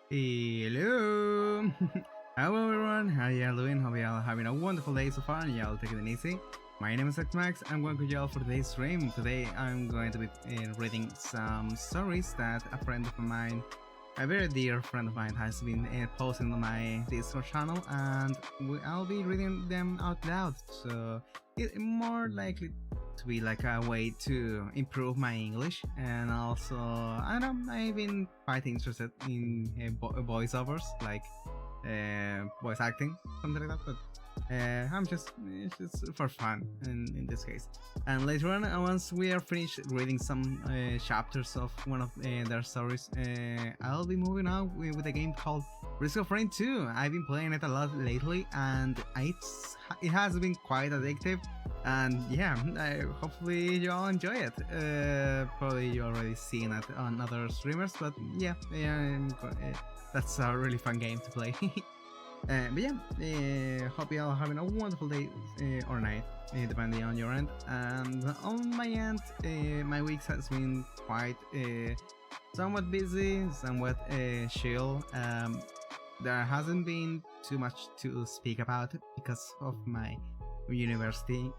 Hello! Hello everyone, how y'all doing? Hope y'all having a wonderful day so far and y'all taking it easy. My name is Xmax, I'm going with y'all for today's stream. Today I'm going to be reading some stories that a friend of mine, a very dear friend of mine, has been posting on my Discord channel, and I'll be reading them out loud, so it's more likely to be like a way to improve my English. And also, I don't know, I've been quite interested in voiceovers, like voice acting, something like that, but it's just for fun in this case. And later on, once we are finished reading some chapters of one of their stories, I'll be moving on with a game called Risk of Rain 2. I've been playing it a lot lately, and it has been quite addictive. And yeah, hopefully you all enjoy it. Probably you already seen it on other streamers, but yeah, that's a really fun game to play. But yeah, hope you all having a wonderful day or night, depending on your end. And on my end, my week has been quite somewhat busy, somewhat chill. There hasn't been too much to speak about because of my university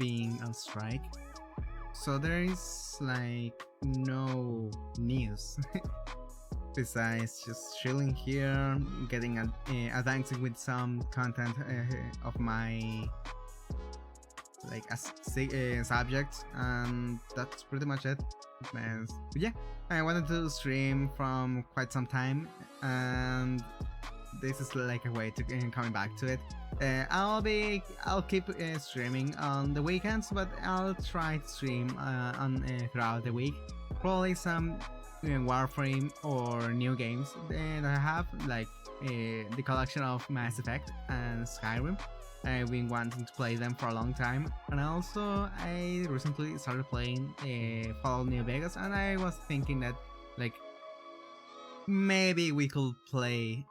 being on strike. So there is like no news. Besides just chilling here, getting advancing with some content of my like subjects, and that's pretty much it. But yeah, I wanted to stream from quite some time, and this is like a way to coming back to it. I'll keep streaming on the weekends, but I'll try to stream on throughout the week. Probably some Warframe or new games that I have, like the collection of Mass Effect and Skyrim. I've been wanting to play them for a long time, and also I recently started playing Fallout New Vegas, and I was thinking that like maybe we could play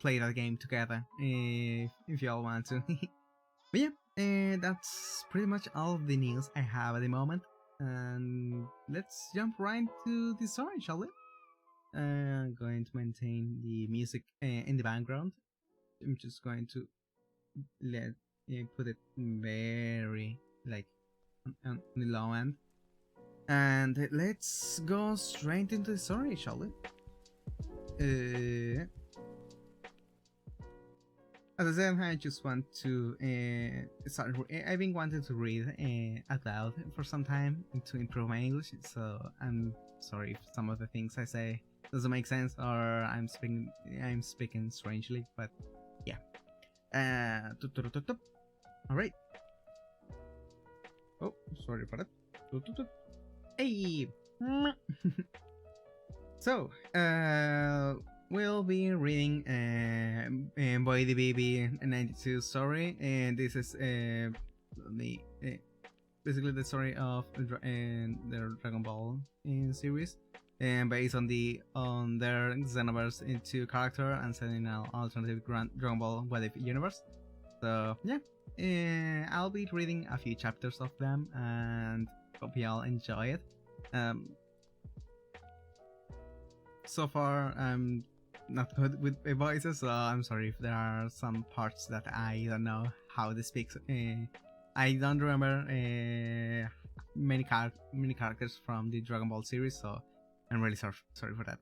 that game together if y'all want to. But yeah, that's pretty much all of the news I have at the moment. And let's jump right to the story, shall we? I'm going to maintain the music in the background. I'm just going to put it very like on the low end. And let's go straight into the story, shall we? As I said, I just want to start. I've been wanting to read out loud for some time to improve my English, so I'm sorry if some of the things I say doesn't make sense or I'm speaking strangely, but yeah. All right. Oh, sorry for that. Hey. So, we'll be reading Boy the Baby 92 story, and this is basically the story of their Dragon Ball series, and based on their Xenoverse into character and set in an alternative Dragon Ball What If universe. So yeah, I'll be reading a few chapters of them, and hope y'all enjoy it. So far, I'm not good with voices, so I'm sorry if there are some parts that I don't know how to speak. I don't remember many characters from the Dragon Ball series, so I'm really sorry for that.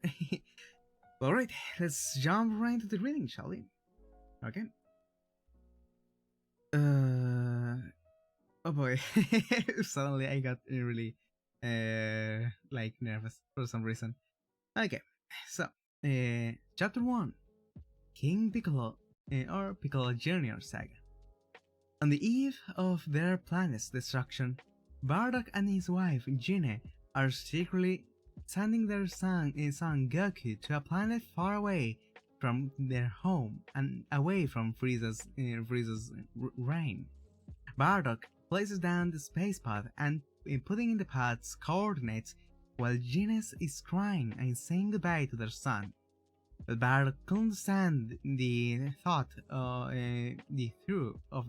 Alright, let's jump right into the reading, shall we? Okay. Oh boy, suddenly I got really like nervous for some reason. Okay, so chapter 1, King Piccolo or Piccolo Jr. Saga. On the eve of their planet's destruction, Bardock and his wife Gine are secretly sending their son Goku to a planet far away from their home and away from Freeza's reign. Bardock places down the space pod and putting in the pod's coordinates while Gine is crying and saying goodbye to their son. But Bardock couldn't stand the thought of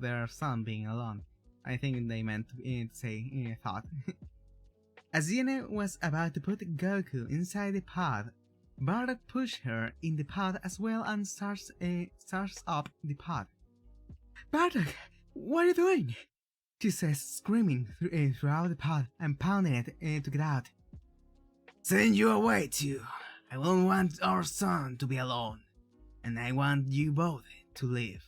their son being alone. I think they meant to say thought. As Gine was about to put Goku inside the pod, Bardock pushes her in the pod as well and starts up the pod. Bardock, what are you doing? She says, screaming throughout the pod and pounding it to get out. Send you away too. I don't want our son to be alone, and I want you both to live.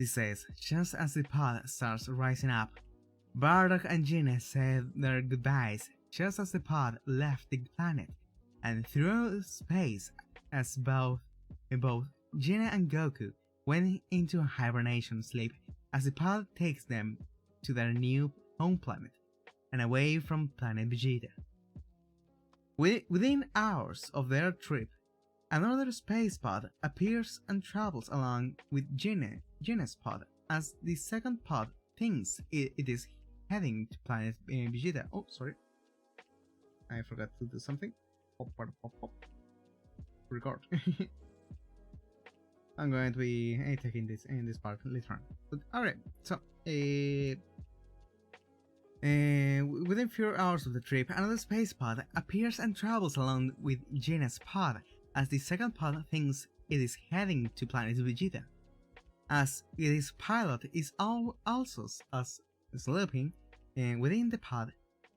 She says, just as the pod starts rising up. Bardock and Gina said their goodbyes just as the pod left the planet and through space as both Gina and Goku went into a hibernation sleep as the pod takes them to their new home planet and away from planet Vegeta. Within hours of their trip, another space pod appears and travels along with Gina's pod as the second pod thinks it is heading to planet Vegeta. Oh, sorry. I forgot to do something. Pop. Record. I'm going to be taking this in this part later on. But alright, so within few hours of the trip, another space pod appears and travels along with Gina's pod as the second pod thinks it is heading to planet Vegeta. As its pilot is also sleeping within the pod.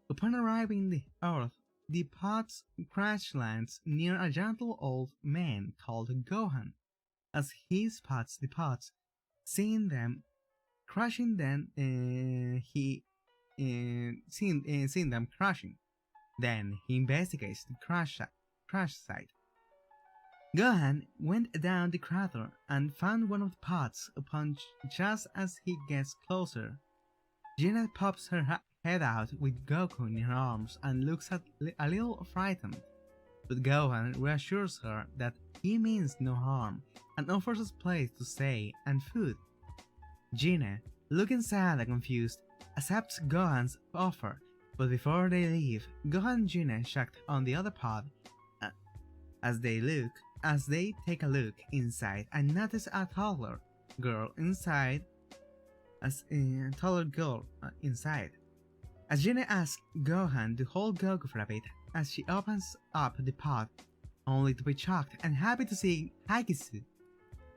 Upon arriving the Earth, the pod's crash lands near a gentle old man called Gohan. As he spots the pods, seeing them crashing, seeing them crashing. Then he investigates the crash site. Gohan went down the crater and found one of the pods. Upon just as he gets closer, Gina pops her head out with Goku in her arms and looks a little frightened. But Gohan reassures her that he means no harm and offers a place to stay and food. Gina, looking sad and confused, accepts Gohan's offer, but before they leave, Gohan and Gina check on the other pod. As they take a look inside and notice a taller girl inside. As Gina asks Gohan to hold Goku for a bit as she opens up the pod, only to be shocked and happy to see Hagisu,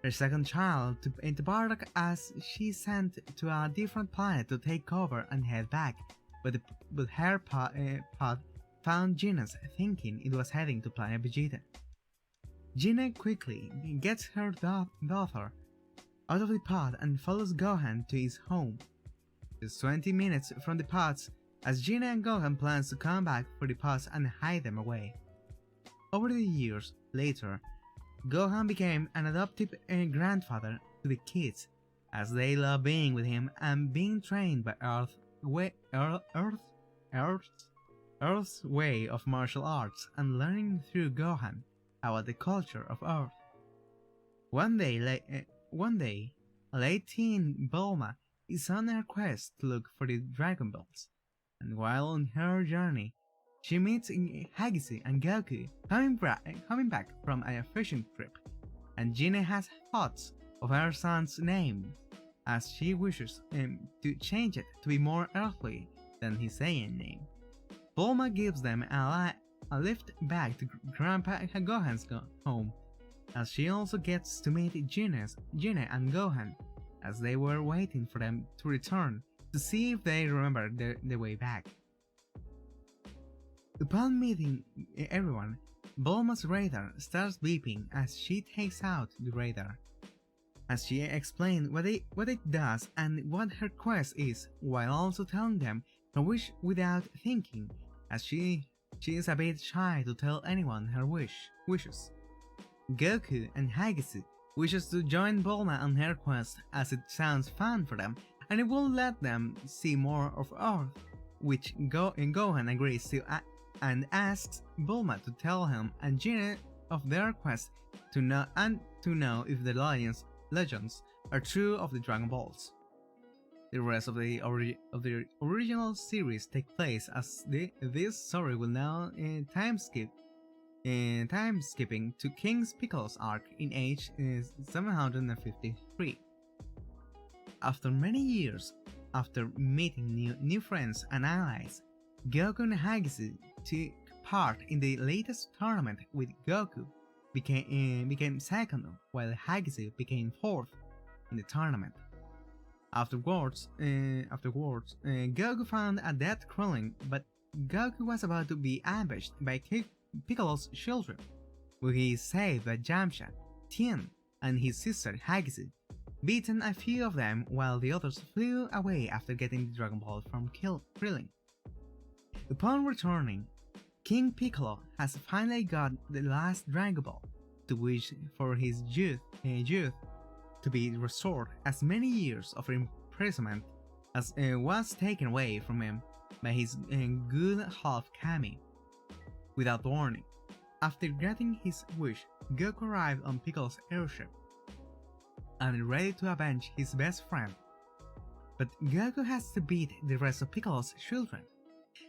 her second child, into Bardock as she's sent to a different planet to take cover and head back, but her pod found Gina's, thinking it was heading to planet Vegeta. Gina quickly gets her daughter out of the pod and follows Gohan to his home. Just 20 minutes from the pods, as Gina and Gohan plans to come back for the pods and hide them away. Over the years later, Gohan became an adoptive grandfather to the kids, as they love being with him and being trained by Earth's way of martial arts and learning through Gohan about the culture of Earth. One day, a late teen Bulma is on her quest to look for the Dragon Balls, and while on her journey, she meets Hagisu and Goku coming back from a fishing trip, and Gina has thoughts of her son's name, as she wishes to change it to be more earthly than his Saiyan name. Bulma gives them a lift back to Grandpa Gohan's home, as she also gets to meet Gina and Gohan, as they were waiting for them to return to see if they remember the way back. Upon meeting everyone, Bulma's radar starts beeping as she takes out the radar. As she explains what it does and what her quest is, while also telling them her wish without thinking, as she is a bit shy to tell anyone her wishes. Goku and Hagisu wishes to join Bulma on her quest as it sounds fun for them and it will let them see more of Earth, which Gohan agrees to and asks Bulma to tell him and Gina of their quest to know if the legends are true of the Dragon Balls. The rest of the original series take place as this story will now time skipping to King Piccolo's arc in age 753. After many years, after meeting new friends and allies, Goku and Hagisu part in the latest tournament with Goku became second, while Hagisu became fourth in the tournament. Afterwards, Goku found a dead Krillin, but Goku was about to be ambushed by Piccolo's children, where he is saved by Yamcha, Tien, and his sister Hagisu, beaten a few of them while the others flew away after getting the Dragon Ball from Krillin. Upon returning, King Piccolo has finally got the last Dragon Ball, to wish for his youth to be restored as many years of imprisonment as was taken away from him by his good half Kami. Without warning, after getting his wish, Goku arrived on Piccolo's airship and ready to avenge his best friend. But Goku has to beat the rest of Piccolo's children,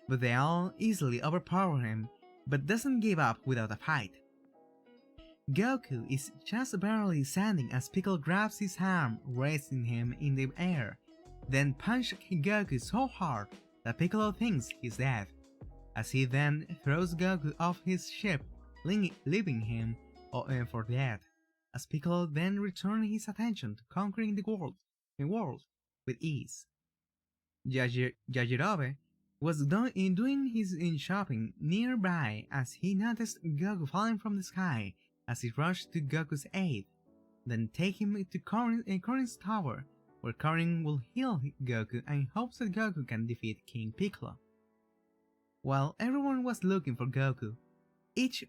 but they all easily overpower him, but doesn't give up without a fight. Goku is just barely standing as Piccolo grabs his arm, raising him in the air, then punches Goku so hard that Piccolo thinks he's dead, as he then throws Goku off his ship, leaving him for dead, as Piccolo then returns his attention to conquering the world with ease. Yajirobe was doing his shopping nearby as he noticed Goku falling from the sky as he rushed to Goku's aid, then take him to Korin's tower, where Korin will heal Goku and hopes that Goku can defeat King Piccolo. While everyone was looking for Goku, each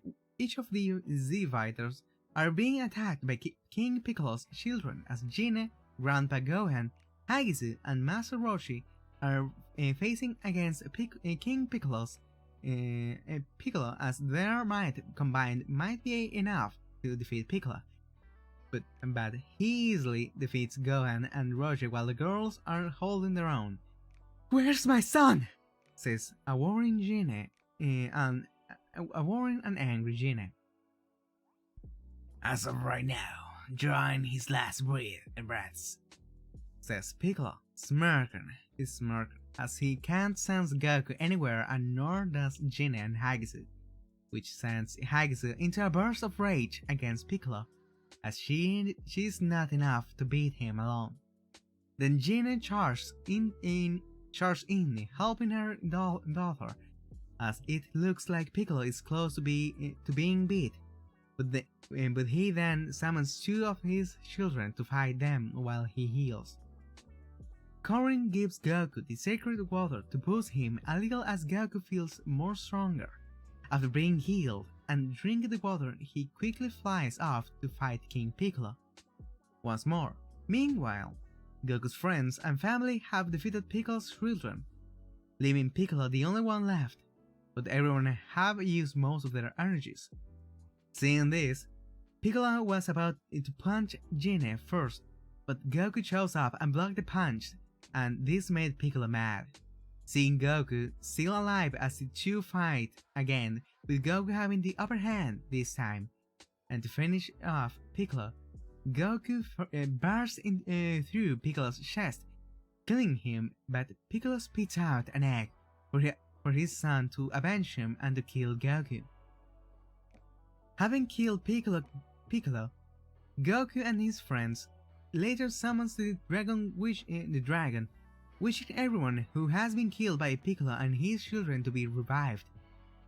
of the Z-Fighters are being attacked by King Piccolo's children as Gine, Grandpa Gohan, Hagisu, and Master Roshi are facing against King Piccolo as their might combined might be enough to defeat Piccolo. But he easily defeats Gohan and Roshi while the girls are holding their own. "Where's my son?" says a worrying Gine and angry Gine. "As of right now, drawing his last breaths," says Piccolo, smirking as he can't sense Goku anywhere, and nor does Gine and Hagisu, which sends Hagisu into a burst of rage against Piccolo, as she's not enough to beat him alone. Then Gine charges in, helping her daughter, as it looks like Piccolo is close to being beat, but he then summons two of his children to fight them while he heals. Korin gives Goku the sacred water to boost him a little as Goku feels more stronger. After being healed and drinking the water, he quickly flies off to fight King Piccolo once more. Meanwhile, Goku's friends and family have defeated Piccolo's children, leaving Piccolo the only one left, but everyone have used most of their energies. Seeing this, Piccolo was about to punch Gine first, but Goku shows up and blocked the punch, and this made Piccolo mad. Seeing Goku still alive as the two fight again, with Goku having the upper hand this time, and to finish off Piccolo, Goku bursts through Piccolo's chest, killing him, but Piccolo spits out an egg for his son to avenge him and to kill Goku. Having killed Piccolo, Goku and his friends later summons the dragon, wishing everyone who has been killed by Piccolo and his children to be revived.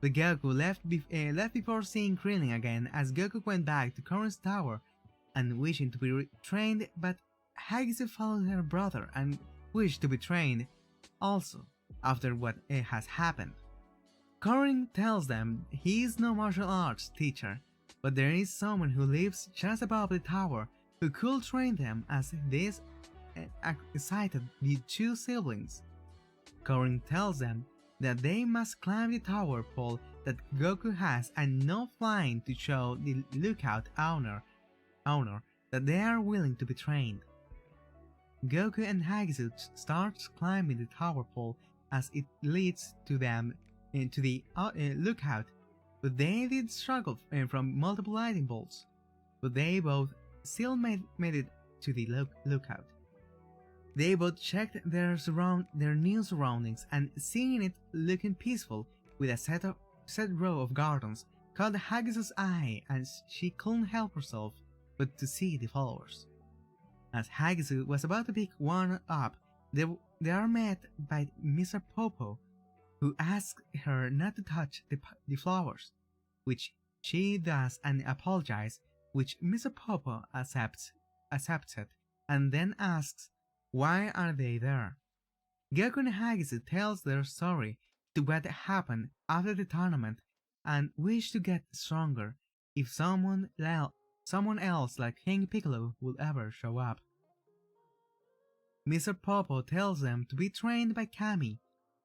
But Goku left before seeing Krillin again, as Goku went back to Korin's tower and wishing to be trained, but Hagisu followed her brother and wished to be trained also after what has happened. Korin tells them he is no martial arts teacher, but there is someone who lives just above the tower who could train them, as this excited the two siblings. Korin tells them that they must climb the tower pole that Goku has and no flying to show the lookout owner that they are willing to be trained. Goku and Hagisu starts climbing the tower pole as it leads to them into the lookout, but they did struggle from multiple lightning bolts, but they both still made it to the lookout. They both checked their new surroundings and seeing it looking peaceful with a set set row of gardens caught Hagisu's eye, and she couldn't help herself but to see the followers. As Hagisu was about to pick one up, they are met by Mr. Popo, who asks her not to touch the flowers, which she does and apologizes, which Mr. Popo accepts it, and then asks why are they there. Goku and Hagisu tells their story to what happened after the tournament and wish to get stronger if someone else like King Piccolo will ever show up. Mr. Popo tells them to be trained by Kami.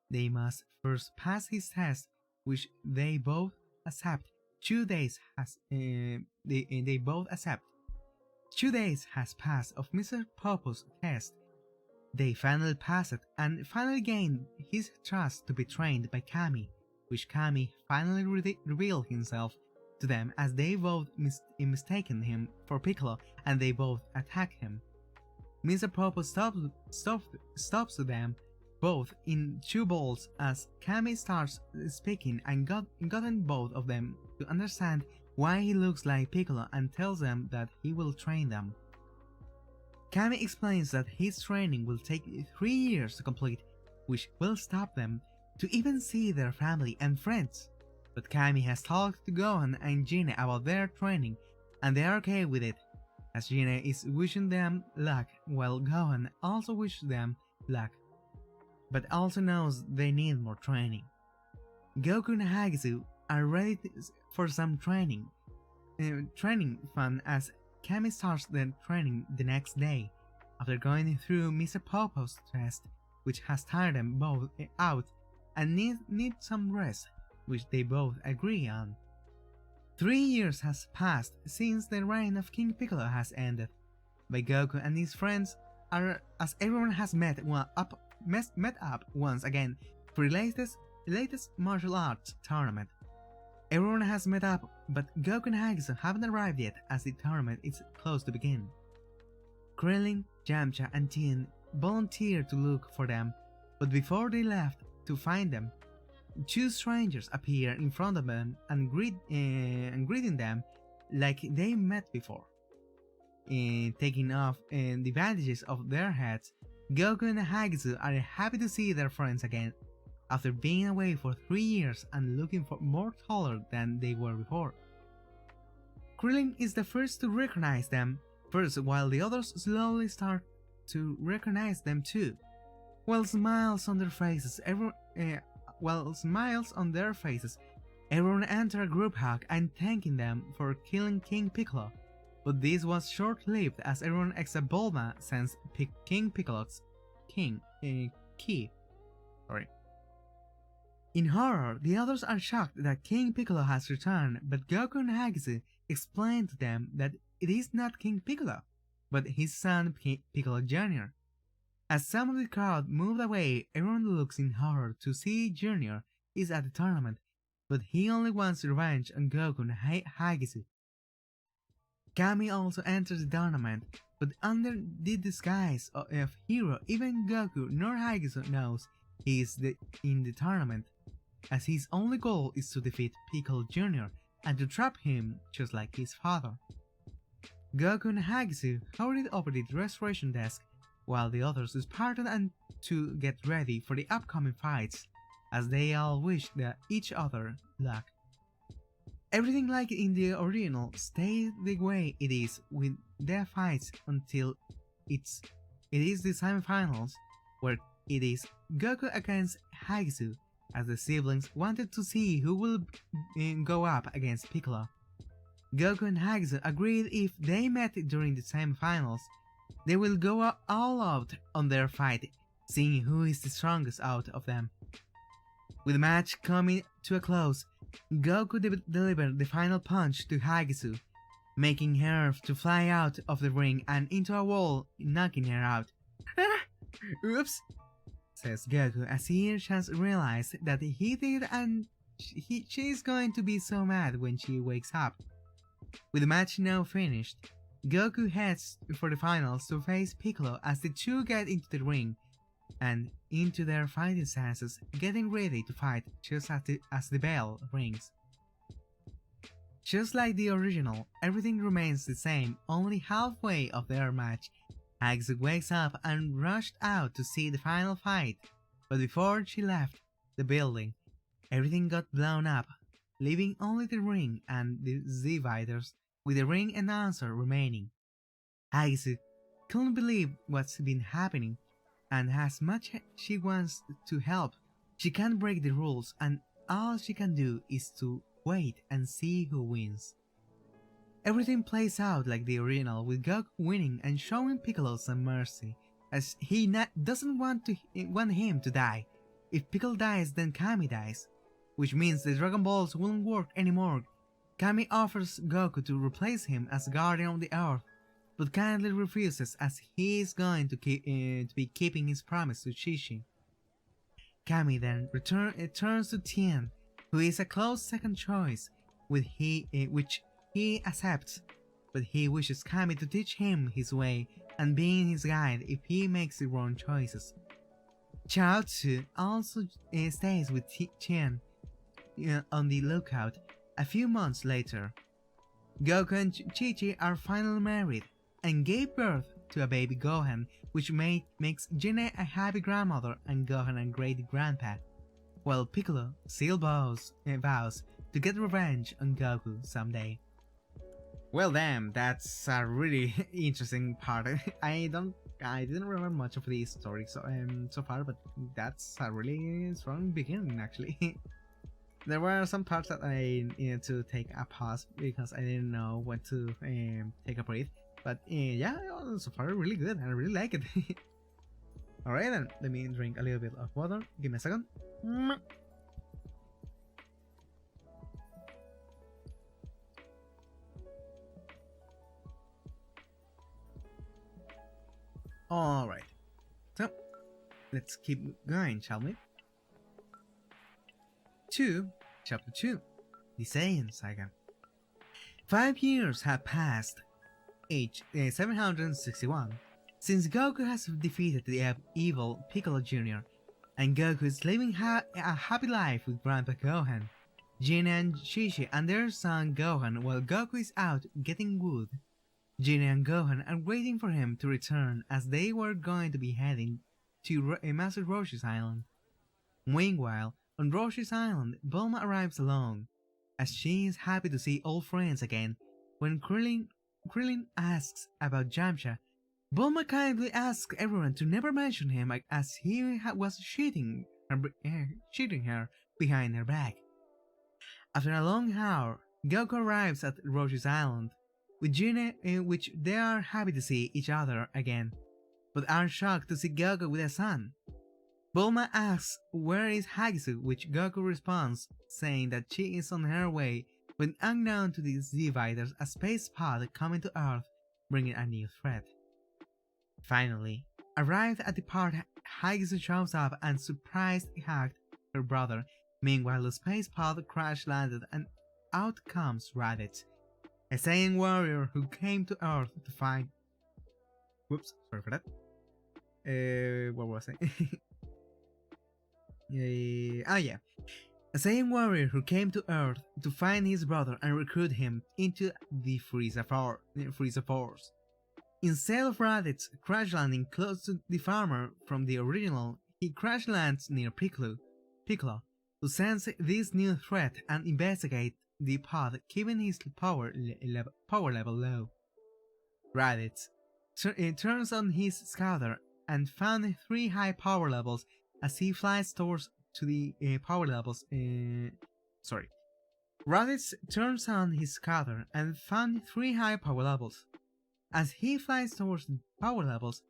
They must first pass his test, which they both accept. 2 days has they both accept. 2 days has passed of Mr. Popo's test. They finally pass it and finally gain his trust to be trained by Kami, which Kami finally revealed himself to them as they both mistaken him for Piccolo and they both attack him. Mr. Popo stops them both in 2 balls as Kami starts speaking and gotten both of them to understand why he looks like Piccolo and tells them that he will train them. Kami explains that his training will take 3 years to complete, which will stop them to even see their family and friends. But Kami has talked to Gohan and Gina about their training and they are okay with it, as Gina is wishing them luck while Gohan also wishes them luck, but also knows they need more training. Goku and Hagisu are ready for some training fun as Kami starts their training the next day, after going through Mr. Popo's test, which has tired them both out and need some rest, which they both agree on. 3 years has passed since the reign of King Piccolo has ended, but Goku and his friends are, as everyone has met up once again for the latest martial arts tournament. Everyone has met up, but Goku and Hagisu haven't arrived yet as the tournament is close to begin. Krillin, Yamcha, and Tien volunteered to look for them, but before they left to find them, 2 strangers appear in front of them and greeting them like they met before. Taking off the bandages of their heads, Goku and Hagisu are happy to see their friends again, after being away for 3 years and looking for more taller than they were before. Krillin is the first to recognize them first, while the others slowly start to recognize them too. While smiles on their faces, everyone enter a group hug and thanking them for killing King Piccolo, but this was short-lived as everyone except Bulma sensed King Piccolo's key. In horror, the others are shocked that King Piccolo has returned, but Goku and Hagisu explain to them that it is not King Piccolo, but his son Piccolo Jr. As some of the crowd moved away, everyone looks in horror to see Jr. is at the tournament, but he only wants revenge on Goku and Hagisu. Kami also enters the tournament, but under the disguise of hero, even Goku nor Hagisu knows he is in the tournament, as his only goal is to defeat Piccolo Jr. and to trap him just like his father. Goku and Hagisu hurried over the restoration desk, while the others parted and to get ready for the upcoming fights, as they all wish each other luck. Everything like in the original stays the way it is with their fights until it is the semifinals, where it is Goku against Hagisu, as the siblings wanted to see who will go up against Piccolo. Goku and Hagisu agreed if they met during the semifinals, they will go all out on their fight, seeing who is the strongest out of them. With the match coming to a close, Goku delivered the final punch to Hagisu, making her to fly out of the ring and into a wall, knocking her out. Oops, says Goku as he has realized that he did, and she is going to be so mad when she wakes up. With the match now finished, Goku heads for the finals to face Piccolo as the two get into the ring. and into their fighting stances, getting ready to fight just as the bell rings. Just like the original, everything remains the same. Only halfway of their match, Hags wakes up and rushed out to see the final fight, but before she left the building, everything got blown up, leaving only the ring and the Z-Viters, with the ring announcer remaining. Hags couldn't believe what's been happening, and as much she wants to help, she can't break the rules, and all she can do is to wait and see who wins. Everything plays out like the original, with Goku winning and showing Piccolo some mercy, as he doesn't want him to die. If Piccolo dies, then Kami dies, which means the Dragon Balls won't work anymore. Kami offers Goku to replace him as Guardian of the Earth, but kindly refuses as he is going to be keeping his promise to Shishi. Kami then turns to Tien, who is a close second choice, which he accepts, but he wishes Kami to teach him his way and being his guide if he makes the wrong choices. Chaozu also stays with Tien on the lookout. A few months later, Goku and Chi-Chi are finally married and gave birth to a baby Gohan, which makes Jinne a happy grandmother and Gohan a great grandpa, while Piccolo still vows to get revenge on Goku someday. Well, damn, that's a really interesting part. I didn't remember much of the story so far, but that's a really strong beginning actually. There were some parts that I needed to take a pause because I didn't know when to take a breath. But yeah, so far really good. I really like it. Alright then, let me drink a little bit of water. Give me a second. Alright, so let's keep going, shall we? Chapter 2, The Saiyan Saga. 5 years have passed, age 761, since Goku has defeated the evil Piccolo Jr., and Goku is living a happy life with Grandpa Gohan, Jin and Shishi and their son Gohan, while Goku is out getting wood. Jin and Gohan are waiting for him to return as they were going to be heading to Master Roshi's island. Meanwhile, on Roshi's island, Bulma arrives alone, as she is happy to see old friends again. When Krillin asks about Yamcha, Bulma kindly asks everyone to never mention him as he was cheating her behind her back. After a long hour, Goku arrives at Roshi's island, with Jinne, in which they are happy to see each other again, but are shocked to see Goku with a son. Bulma asks where is Hagisu, which Goku responds, saying that she is on her way, when unknown to the Z-Viters, a space pod coming to Earth, bringing a new threat. Finally, arrived at the part, Hagisu shows up and surprised hugged her brother. Meanwhile, the space pod crash landed and out comes Raditz, a Saiyan warrior who came to Earth to find. Whoops, sorry for that. What was I? Yeah. A Saiyan warrior who came to Earth to find his brother and recruit him into the Freeza Force. Instead of Raditz crash landing close to the farmer from the original, he crash lands near Piccolo, who sense this new threat and investigate the pod, keeping his power level low. Raditz turns on his scouter and found 3 high power levels as he flies towards the power levels. Raditz turns on his scouter and found 3 high power levels. As he flies towards the power levels,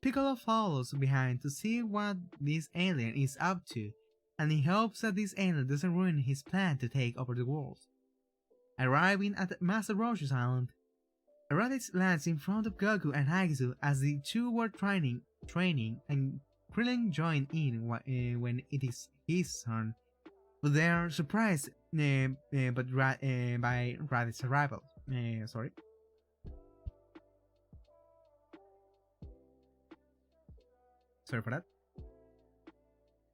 Piccolo follows behind to see what this alien is up to, and he hopes that this alien doesn't ruin his plan to take over the world. Arriving at Master Roshi's island, Raditz lands in front of Goku and Hagisu as the two were training, and Krillin joins in when it is his turn, but they are surprised by Raditz's arrival. Sorry for that.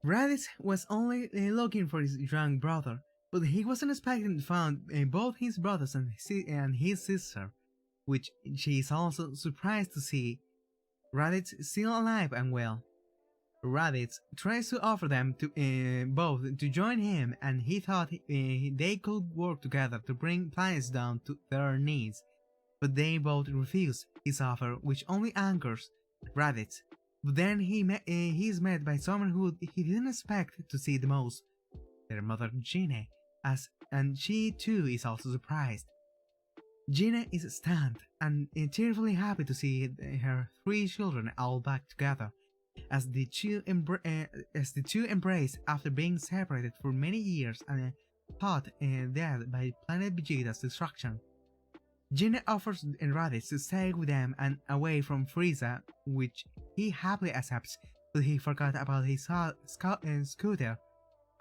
Raditz was only looking for his young brother, but he wasn't expecting to find both his brothers and his sister, which she is also surprised to see Raditz still alive and well. Raditz tries to offer them to both to join him, and he thought they could work together to bring planets down to their knees, but they both refuse his offer, which only angers Raditz. But then he is met by someone who he didn't expect to see the most, their mother Gine, and she too is also surprised. Gina is stunned and tearfully happy to see her three children all back together, as the two embrace after being separated for many years and thought dead by Planet Vegeta's destruction. Gina offers Raditz to stay with them and away from Freeza, which he happily accepts, but he forgot about his scooter,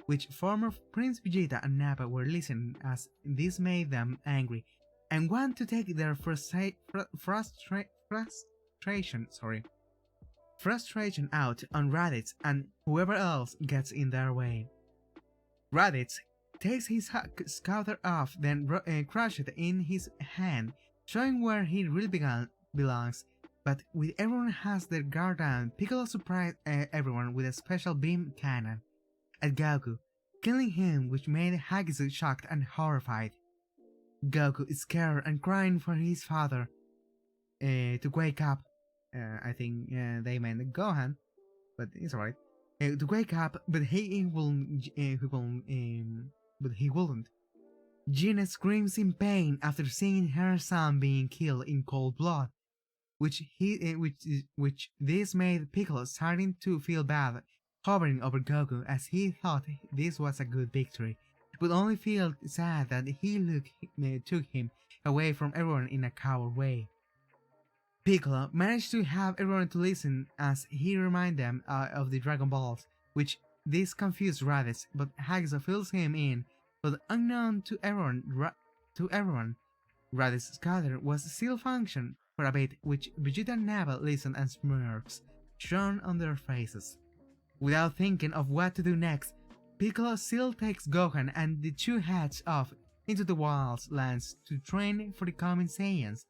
which former Prince Vegeta and Nappa were listening, as this made them angry and want to take their frustration out on Raditz and whoever else gets in their way. Raditz takes his scouter off, then crushes it in his hand, showing where he really belongs. But with everyone has their guard down, Piccolo surprised everyone with a special beam cannon at Goku, killing him, which made Hagisu shocked and horrified. Goku is scared and crying for his father to wake up. I think they meant Gohan, but it's alright. To wake up, but he wouldn't. Gina screams in pain after seeing her son being killed in cold blood, which this made Piccolo starting to feel bad, hovering over Goku, as he thought this was a good victory, but only feel sad that he took him away from everyone in a coward way. Piccolo managed to have everyone to listen as he reminded them of the Dragon Balls, which this confused Raditz, but Hagisu fills him in. But unknown to everyone, Raditz's scouter was still function for a bit, which Vegeta and Nappa listen and smirks shown on their faces. Without thinking of what to do next, Piccolo still takes Gohan and the two heads off into the Wilds lands to train for the coming Saiyans.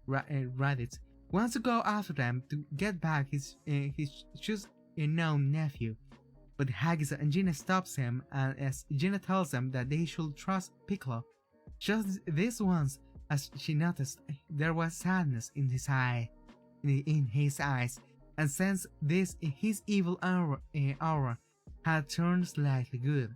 Raditz wants to go after them to get back his just known nephew, but Hagisu and Gina stops him, as Gina tells them that they should trust Piccolo. Just this once, as she noticed there was sadness in his eyes, and since this his evil aura had turned slightly good.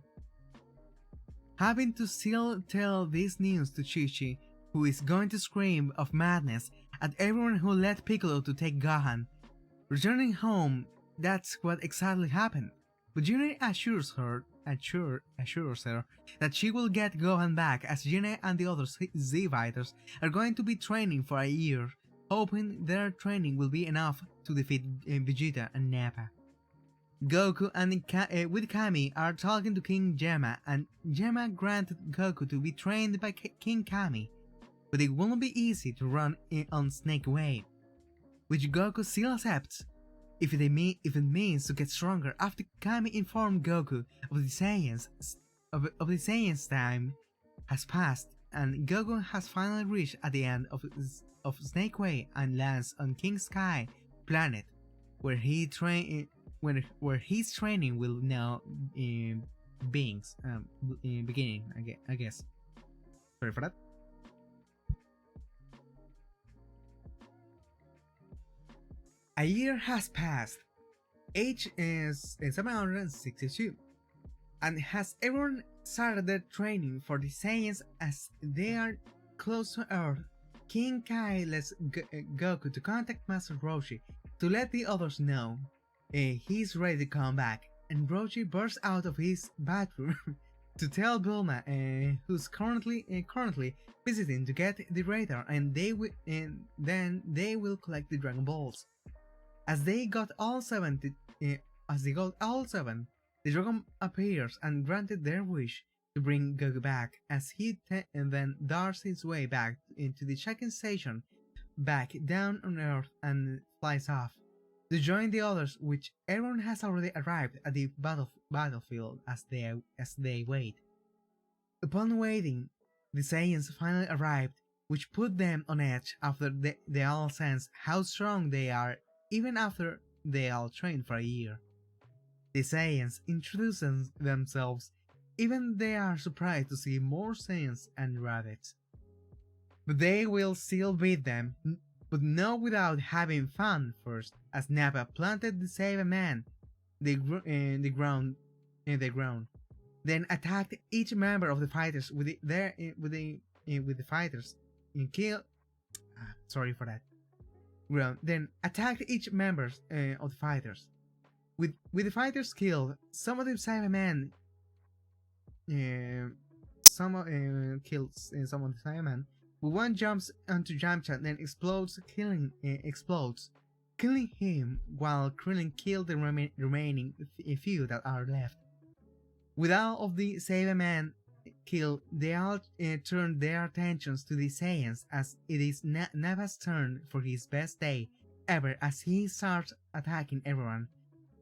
Having to still tell this news to Chi-Chi, who is going to scream of madness at everyone who led Piccolo to take Gohan. Returning home, that's what exactly happened. But Gina assures her that she will get Gohan back, as Gina and the other Z-Fighters are going to be training for a year, hoping their training will be enough to defeat Vegeta and Nappa. Goku and with Kami are talking to King Gemma, and Gemma granted Goku to be trained by King Kami, but it won't be easy to run on Snake Way, which Goku still accepts if it means to get stronger. After Kami informed Goku of the Saiyans time has passed, and Goku has finally reached at the end of Snake Way and lands on King Sky planet, where his training will now beginning. I guess. Sorry for that. A year has passed. Age is 762, and has everyone started their training for the Saiyans as they are close to Earth. King Kai lets Goku to contact Master Roshi to let the others know he's ready to come back, and Roshi bursts out of his bathroom to tell Bulma, who's currently visiting, to get the radar, and then they will collect the Dragon Balls. As they got all seven, the dragon appears and granted their wish to bring Goku back, as he then darts his way back into the check-in station, back down on Earth, and flies off. to join the others, which everyone has already arrived at the battlefield as they wait. Upon waiting, the Saiyans finally arrived, which put them on edge after they all sense how strong they are even after they all trained for a year. The Saiyans introduce themselves, even they are surprised to see more Saiyans and rabbits. But they will still beat them, but not without having fun first, as Nappa planted the Saiyan man in the ground, then attacked each member of the fighters with the fighters and kill. Sorry for that. Then attacked each member of the fighters. With the fighters killed, some of the Cybermen kills some of the Cybermen. But one jumps onto Yamcha, then explodes, killing him, while Krillin killed the remaining few that are left. With all of the Cybermen killed, they all turn their attentions to the Saiyans, as it is Nappa's turn for his best day ever, as he starts attacking everyone,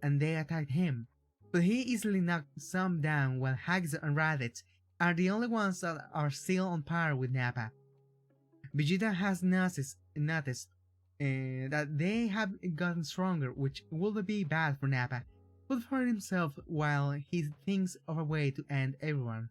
and they attacked him. But he easily knocked some down, while Hagisu and Raditz are the only ones that are still on par with Nappa. Vegeta has noticed that they have gotten stronger, which will be bad for Nappa, but for himself while he thinks of a way to end everyone.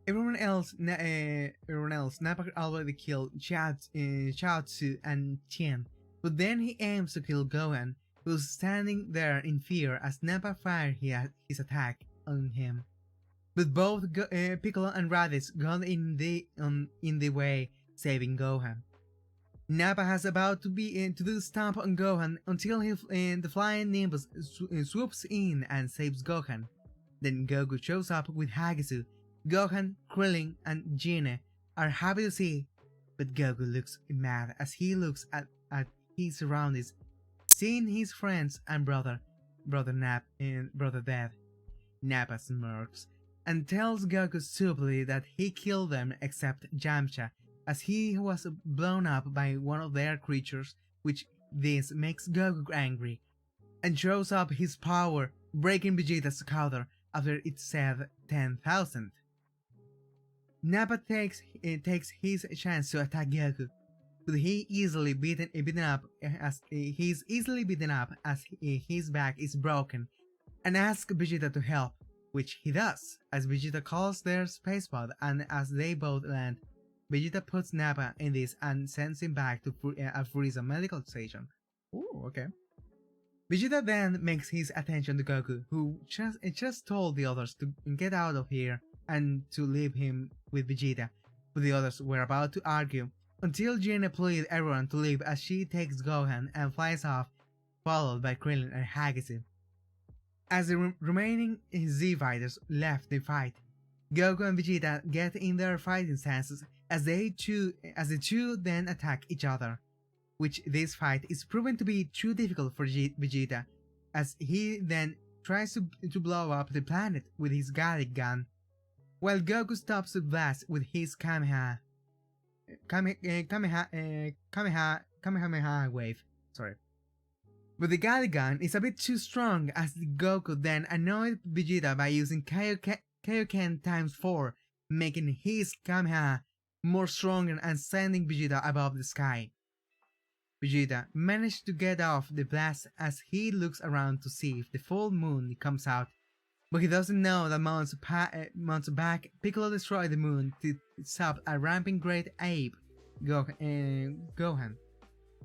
Everyone else, Nappa already killed Chaozu and Tien, but then he aims to kill Gohan, who's standing there in fear as Nappa fired his attack on him. But both Piccolo and Raditz got in the way, saving Gohan. Nappa has about to do stomp on Gohan until the flying Nimbus swoops in and saves Gohan. Then Goku shows up with Hagisu. Gohan, Krillin, and Gine are happy to see, but Goku looks mad as he looks at his surroundings, seeing his friends and brother dead. Nappa smirks and tells Goku stupidly that he killed them except Yamcha, as he was blown up by one of their creatures, which this makes Goku angry, and shows up his power, breaking Vegeta's counter after it said 10,000. Nappa takes his chance to attack Goku, but he's easily beaten up as his back is broken, and asks Vegeta to help, which he does, as Vegeta calls their spacepod, and as they both land, Vegeta puts Nappa in this and sends him back to a Freeza medical station. Ooh, okay. Vegeta then makes his attention to Goku, who just told the others to get out of here and to leave him with Vegeta, but the others were about to argue, until Gina pleads everyone to leave as she takes Gohan and flies off, followed by Krillin and Hagisu. As the remaining Z fighters left the fight, Goku and Vegeta get in their fighting stances as the two then attack each other, which this fight is proven to be too difficult for Vegeta, as he then tries to blow up the planet with his Gallic gun, while Goku stops the blast with his Kamehameha wave. Sorry. But the Gallic gun is a bit too strong, as Goku then annoyed Vegeta by using Kaioken times 4, making his Kamehameha more stronger and sending Vegeta above the sky. Vegeta managed to get off the blast as he looks around to see if the full moon comes out, but he doesn't know that months back Piccolo destroyed the moon to stop a ramping great ape, Gohan.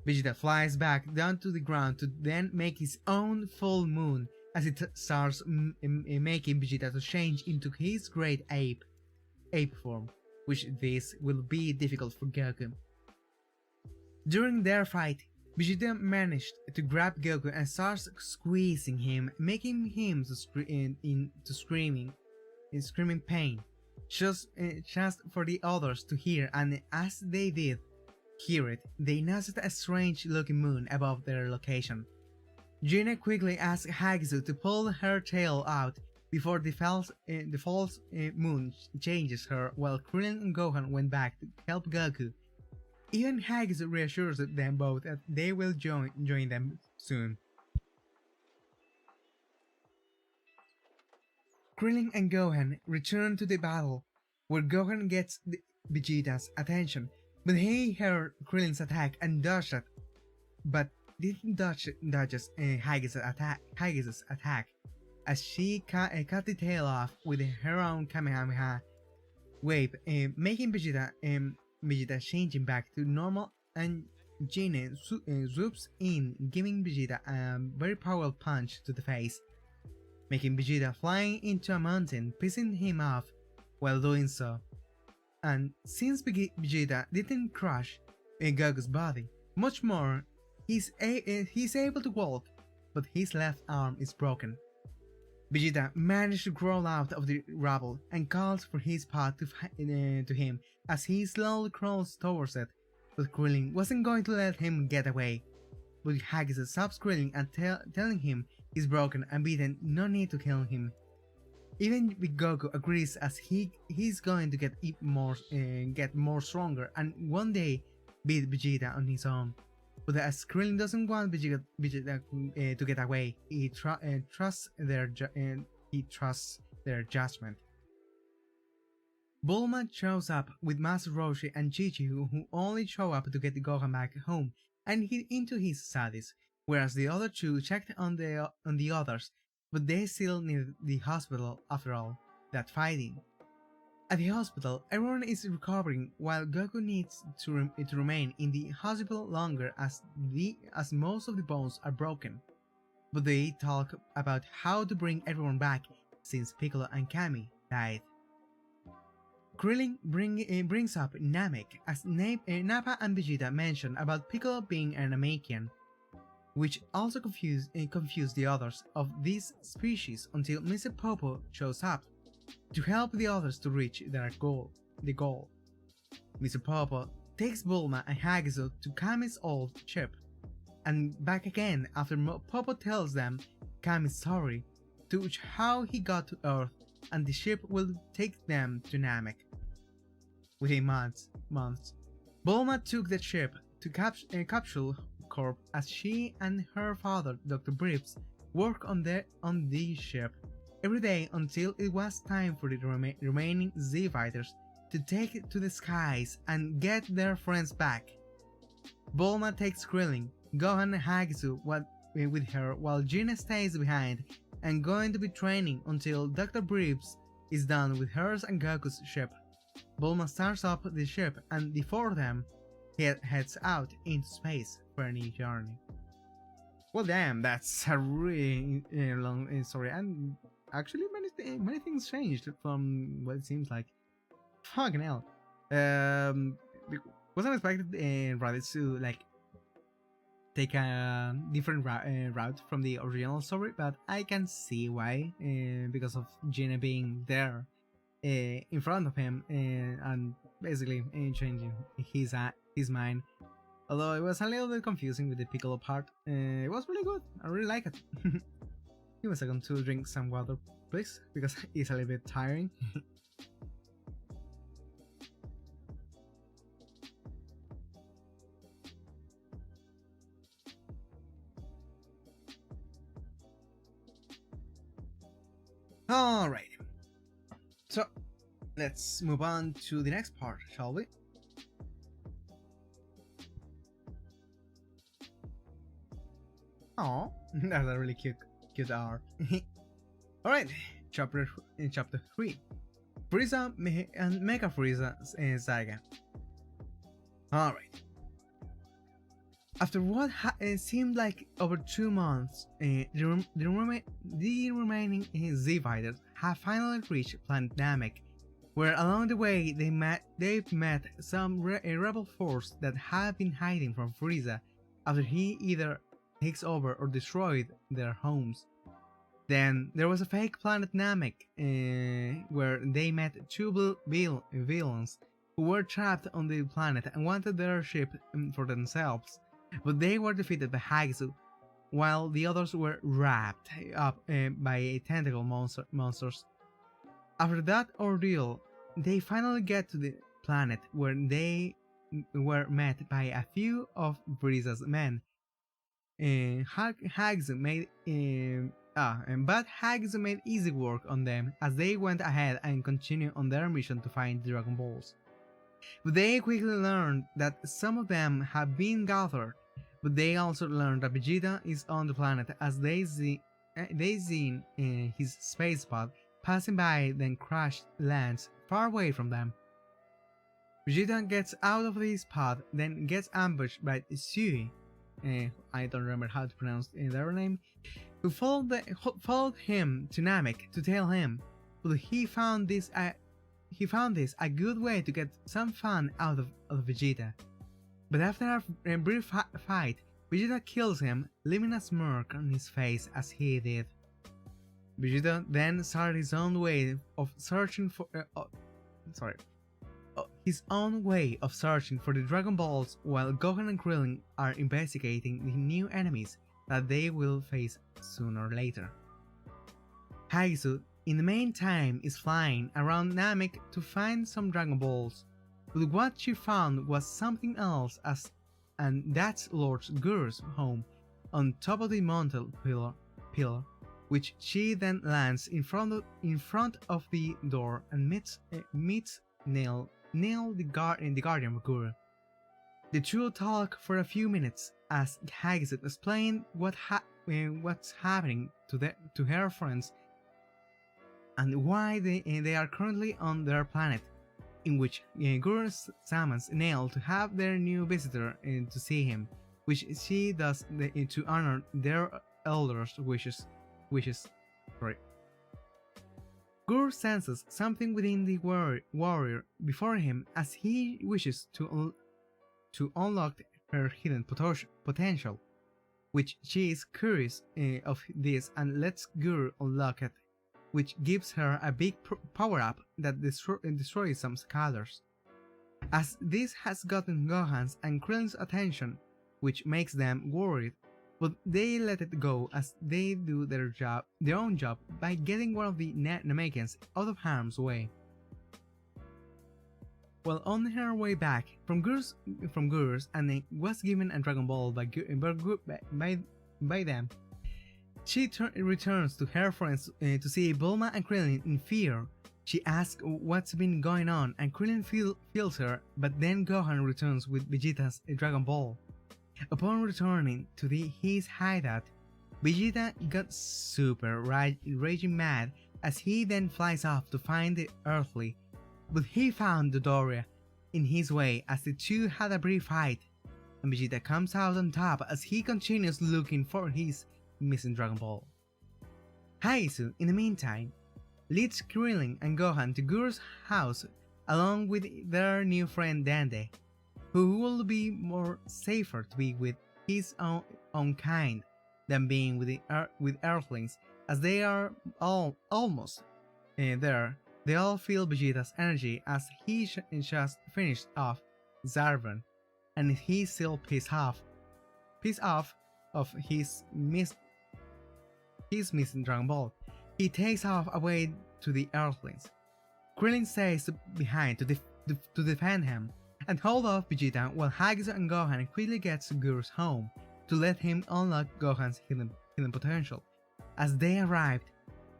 Vegeta flies back down to the ground to then make his own full moon, as it starts making Vegeta to change into his great ape form, which this will be difficult for Goku. During their fight, Vegeta managed to grab Goku and starts squeezing him, making him screaming pain, just for the others to hear, and as they did hear it, they noticed a strange looking moon above their location. Gina quickly asked Hagisu to pull her tail out before the false moon changes her, while Krillin and Gohan went back to help Goku. Even Hagisu reassures them both that they will join them soon. Krillin and Gohan return to the battle, where Gohan gets Vegeta's attention, but he heard Krillin's attack and dodged it, but didn't dodges Hagisu's attack, as she cut the tail off with her own Kamehameha wave, making Vegeta changing back to normal, and Gene swoops in, giving Vegeta a very powerful punch to the face, making Vegeta flying into a mountain, pissing him off while doing so. And since Vegeta didn't crush Goku's body, much more, he's able to walk, but his left arm is broken. Vegeta managed to crawl out of the rubble and calls for his path to him as he slowly crawls towards it, but Krillin wasn't going to let him get away. But Hagisu stops Krillin and telling him he's broken and beaten, no need to kill him. Even Goku agrees as he's going to get more stronger and one day beat Vegeta on his own. But as Krillin doesn't want Vegeta to get away, he trusts their judgment. Bulma shows up with Master Roshi and Chi-Chi, who only show up to get Gohan back home and into his studies, whereas the other two checked on the others, but they still need the hospital after all that fighting. At the hospital, everyone is recovering while Goku needs to remain in the hospital longer as most of the bones are broken. But they talk about how to bring everyone back since Piccolo and Kami died. Krillin brings up Namek as Nappa and Vegeta mention about Piccolo being an Namekian, which also confused the others of this species until Mr. Popo shows up to help the others to reach the goal. Mr. Popo takes Bulma and Hagisu to Kami's old ship, and back again after Popo tells them Kami's story, to how he got to Earth, and the ship will take them to Namek. Within months, Bulma took the ship to Capsule Corp as she and her father, Dr. Brips, work on the ship every day until it was time for the remaining Z-Fighters to take it to the skies and get their friends back. Bulma takes Krillin, Gohan and Hagisu with her while Gina stays behind and going to be training until Dr. Brips is done with hers and Goku's ship. Bulma starts up the ship and the four of them heads out into space for a new journey. Well, damn, that's a really long story, and actually many things changed from what it seems like. Fucking hell. Wasn't expected Raditz to like take a different route from the original story, but I can see why, because of Gina being there in front of him and basically changing his mind. Although it was a little bit confusing with the Piccolo part, it was really good. I really like it. Give me a second to drink some water, please, because it's a little bit tiring. Alright, so let's move on to the next part, shall we? Oh, that's a really cute art. Alright, chapter 3, Freeza and Mecha Freeza Saga. Alright. After what seemed like over 2 months, the remaining Z-Fighters have finally reached Planet Namek, where along the way they've met some rebel force that have been hiding from Freeza after he either takes over or destroyed their homes. Then there was a fake planet Namek, where they met two villains who were trapped on the planet and wanted their ship for themselves. But they were defeated by Hagisu, while the others were wrapped up by tentacle monsters. After that ordeal, they finally get to the planet where they were met by a few of Freeza's men. But Hags made easy work on them as they went ahead and continued on their mission to find the Dragon Balls. But they quickly learned that some of them have been gathered, but they also learned that Vegeta is on the planet as they seen his space pod passing by, then lands far away from them. Vegeta gets out of his pod, then gets ambushed by Sui, I don't remember how to pronounce their name, who followed him to Namek to tell him, but he found this a good way to get some fun out of Vegeta. But after a brief fight, Vegeta kills him, leaving a smirk on his face as he did. Vegeta then started his own way of searching for the Dragon Balls, while Gohan and Krillin are investigating the new enemies that they will face sooner or later. Haizu, in the meantime, is flying around Namek to find some Dragon Balls, but what she found was something else, and that's Lord Guru's home on top of the mountain pillar, which she then lands in front of the door and meets Nail the Guardian of Guru. The two talk for a few minutes as Hagrid explains what's happening to her friends and why they are currently on their planet, in which Guru summons Nail to have their new visitor to see him, which she does to honor their elders' wishes. Guru senses something within the warrior before him as he wishes to unlock her hidden potential, which she is curious of this and lets Guru unlock it, which gives her a big power-up that destroys some scholars. As this has gotten Gohan's and Krillin's attention, which makes them worried, but they let it go as they do their own job by getting one of the Namekians out of harm's way. While on her way back from Guru's and was given a Dragon Ball by them, she returns to her friends to see Bulma and Krillin in fear. She asks what's been going on, and Krillin feels her, but then Gohan returns with Vegeta's Dragon Ball. Upon returning to his hideout, Vegeta got super raging mad as he then flies off to find the Earthly, but he found Dodoria in his way as the two had a brief fight, and Vegeta comes out on top as he continues looking for his missing Dragon Ball. Haizu, in the meantime, leads Krillin and Gohan to Guru's house along with their new friend Dende, who will be more safer to be with his own kind than being with Earthlings, as they are all almost there. They all feel Vegeta's energy as he just finished off Zarvan, and he's still pissed off of his missing Dragon Ball. He takes off away to the Earthlings. Krillin stays behind to defend him and hold off Vegeta, while Hagzu and Gohan quickly gets to Guru's home to let him unlock Gohan's hidden potential. As they arrived,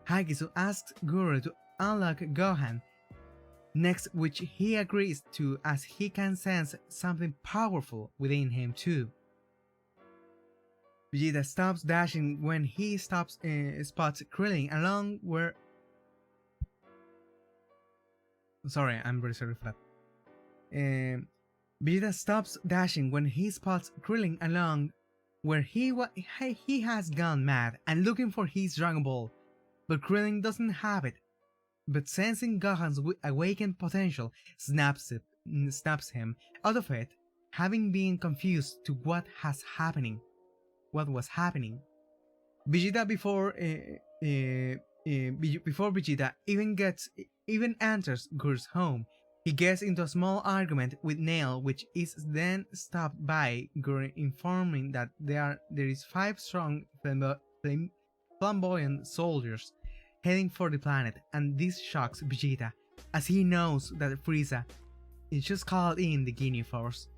Hagzu asks Guru to unlock Gohan next, which he agrees to as he can sense something powerful within him too. Vegeta stops dashing when he spots Krillin along where... Sorry, I'm very sorry for that. Vegeta stops dashing when he spots Krillin along where he has gone mad and looking for his Dragon Ball, but Krillin doesn't have it. But sensing Gohan's awakened potential, snaps him out of it, having been confused to what was happening. Vegeta before Vegeta even enters Guru's home, he gets into a small argument with Nail, which is then stopped by Guru informing that there is 5 strong flamboyant soldiers heading for the planet, and this shocks Vegeta as he knows that Freeza it just called in the Ginyu Force.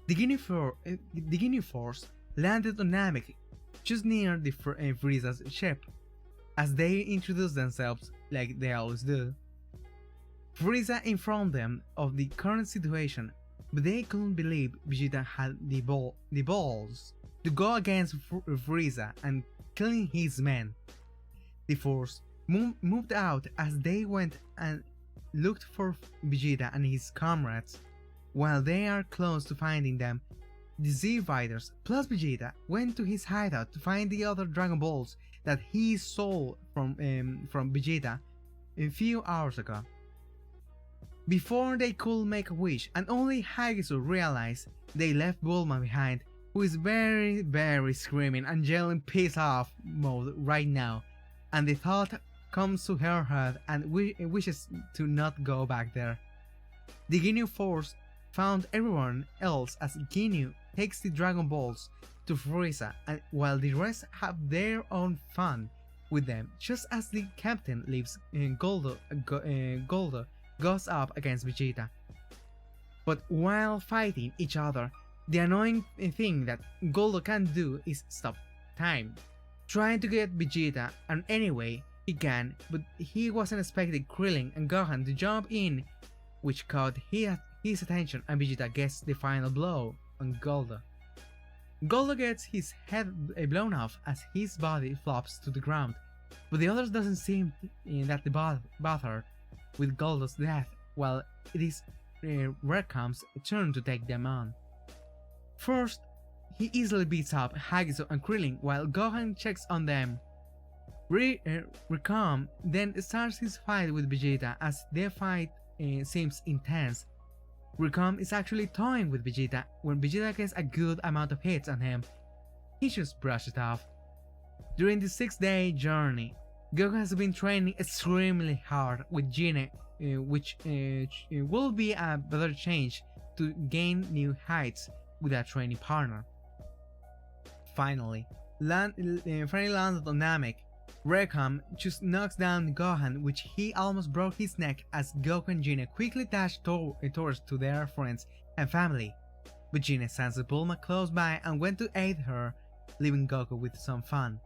The Ginyu Force landed on Namek, just near the Freeza's ship, as they introduced themselves like they always do. Freeza informed them of the current situation, but they couldn't believe Vegeta had the balls to go against Freeza and killing his men. The Force moved out as they went and looked for Vegeta and his comrades. While they are close to finding them, the Z Fighters plus Vegeta went to his hideout to find the other Dragon Balls that he stole from Vegeta a few hours ago. Before they could make a wish, and only Hagisu realized, they left Bulma behind, who is very screaming and yelling peace off mode right now, and the thought comes to her head and wishes to not go back there. The Ginyu Force found everyone else as Ginyu takes the Dragon Balls to Frieza, and while the rest have their own fun with them, just as the captain leaves Goldo goes up against Vegeta. But while fighting each other, the annoying thing that Goldo can do is stop time, trying to get Vegeta, and anyway he can, but he wasn't expecting Krillin and Gohan to jump in, which caught his attention, and Vegeta gets the final blow on Goldo. Goldo gets his head blown off as his body flops to the ground, but the others doesn't seem that bothered with Goldo's death, while it is Rekam's turn to take them on. First, he easily beats up Hagisu and Krillin while Gohan checks on them. Rekam then starts his fight with Vegeta as their fight seems intense. Rekam is actually toying with Vegeta. When Vegeta gets a good amount of hits on him, he just brushes it off. During the 6-day journey, Goku has been training extremely hard with Gine, which will be a better change to gain new heights with a training partner. Finally landed on Namek. Rekam just knocks down Gohan, which he almost broke his neck as Goku and Gine quickly dash towards to their friends and family. But Gine senses Bulma close by and went to aid her, leaving Goku with some fun.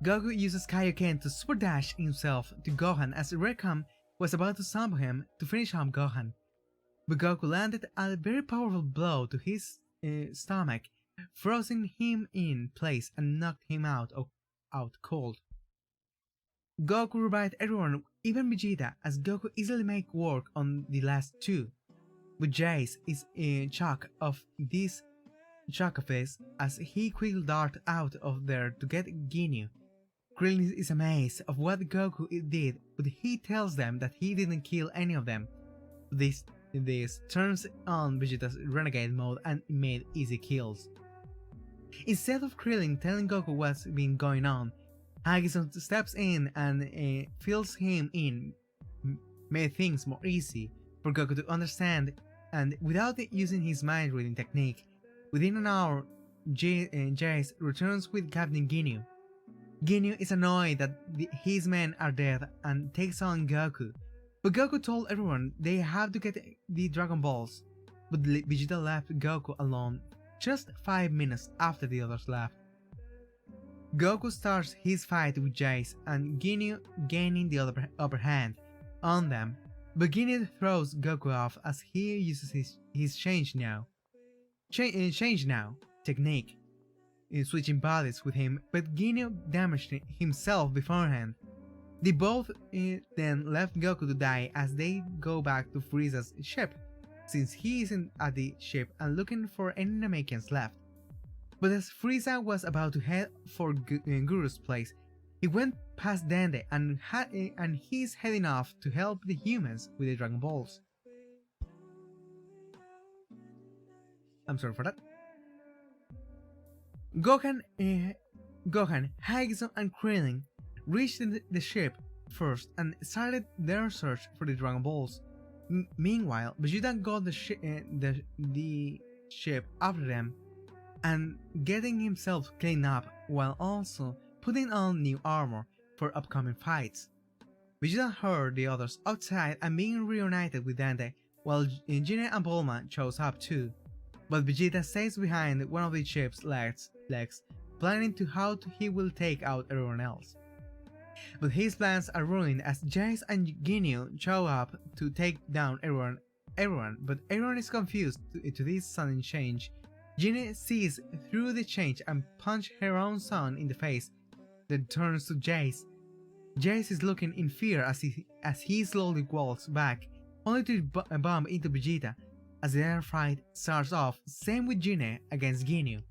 Goku uses Kaioken to super dash himself to Gohan as Rekam was about to summon him to finish off Gohan. But Goku landed a very powerful blow to his stomach, frozen him in place and knocked him out cold. Goku revived everyone, even Vegeta, as Goku easily makes work on the last two. But Jace is in shock of this as he quickly darted out of there to get Ginyu. Krillin is amazed of what Goku did, but he tells them that he didn't kill any of them. This turns on Vegeta's renegade mode and made easy kills. Instead of Krillin telling Goku what's been going on, Hagisu steps in and fills him in, made things more easy for Goku to understand, and without using his mind reading technique, within an hour, Jace returns with Captain Ginyu. Ginyu is annoyed that his men are dead and takes on Goku, but Goku told everyone they have to get the Dragon Balls, but Vegeta left Goku alone just 5 minutes after the others left. Goku starts his fight with Jace and Ginyu gaining the upper hand on them, but Ginyu throws Goku off as he uses his change now technique, switching bodies with him, but Ginyu damaged himself beforehand. They both then left Goku to die as they go back to Frieza's ship, since he isn't at the ship and looking for any Namekians left. But as Frieza was about to head for Guru's place, he went past Dende and he's heading off to help the humans with the Dragon Balls. I'm sorry for that. Gohan, Hagisu and Krillin reached the ship first and started their search for the Dragon Balls. Meanwhile, Vegeta got the ship after them and getting himself cleaned up while also putting on new armor for upcoming fights. Vegeta heard the others outside and being reunited with Dende while Gine and Bulma shows up too. But Vegeta stays behind one of the ship's legs, planning to how he will take out everyone else. But his plans are ruined as Jace and Ginyu show up to take down everyone, but everyone is confused to this sudden change. Gine sees through the change and punches her own son in the face, then turns to Jace. Jace is looking in fear as he slowly walks back, only to bump into Vegeta as their fight starts off, same with Gine against Ginyu.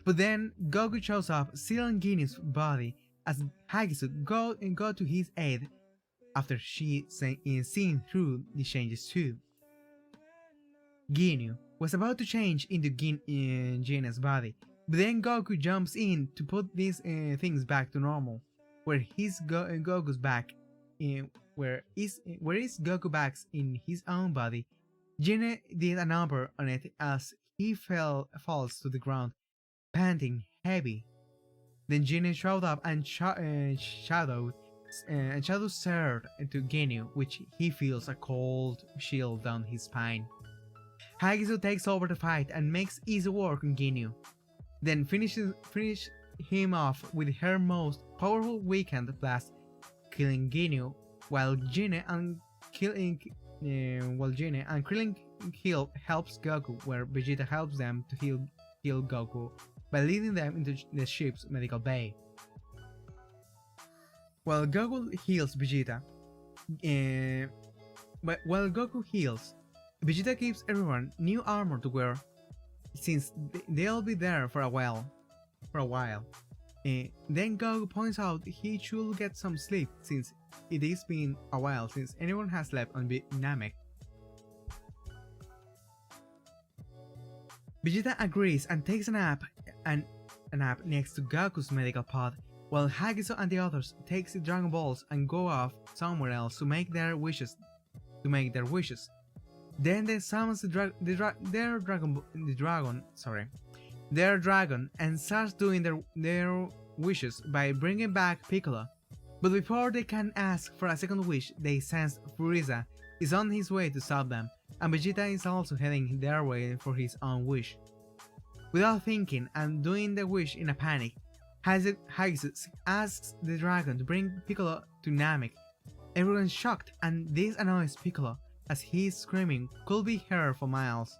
But then Goku shows up, sealing Ginyu's body as Hagisu go to his aid after seeing through the changes too. Ginyu was about to change into Ginyu's body, but then Goku jumps in to put these things back to normal, where is Goku back in his own body. Gine did a number on it as he falls to the ground, panting heavy. Then Gine showed up and Shadow stared into Ginyu, which he feels a cold chill down his spine. Hagisu takes over the fight and makes easy work on Ginyu, then finishes him off with her most powerful weekend blast, killing Ginyu, while Gine and Krillin helps Goku, where Vegeta helps them to heal Goku by leading them into the ship's medical bay. While Goku heals, Vegeta gives everyone new armor to wear, since they'll be there for a while. Then Goku points out he should get some sleep, since it has been a while since anyone has slept on Namek. Vegeta agrees and takes a nap next to Goku's medical pod, while Hagisu and the others takes the Dragon Balls and go off somewhere else to make their wishes. Then they summons their dragon and starts doing their wishes by bringing back Piccolo. But before they can ask for a second wish, they sense Freeza is on his way to stop them, and Vegeta is also heading their way for his own wish. Without thinking and doing the wish in a panic, Hagisu asks the dragon to bring Piccolo to Namek. Everyone's shocked, and this annoys Piccolo as his screaming could be heard for miles.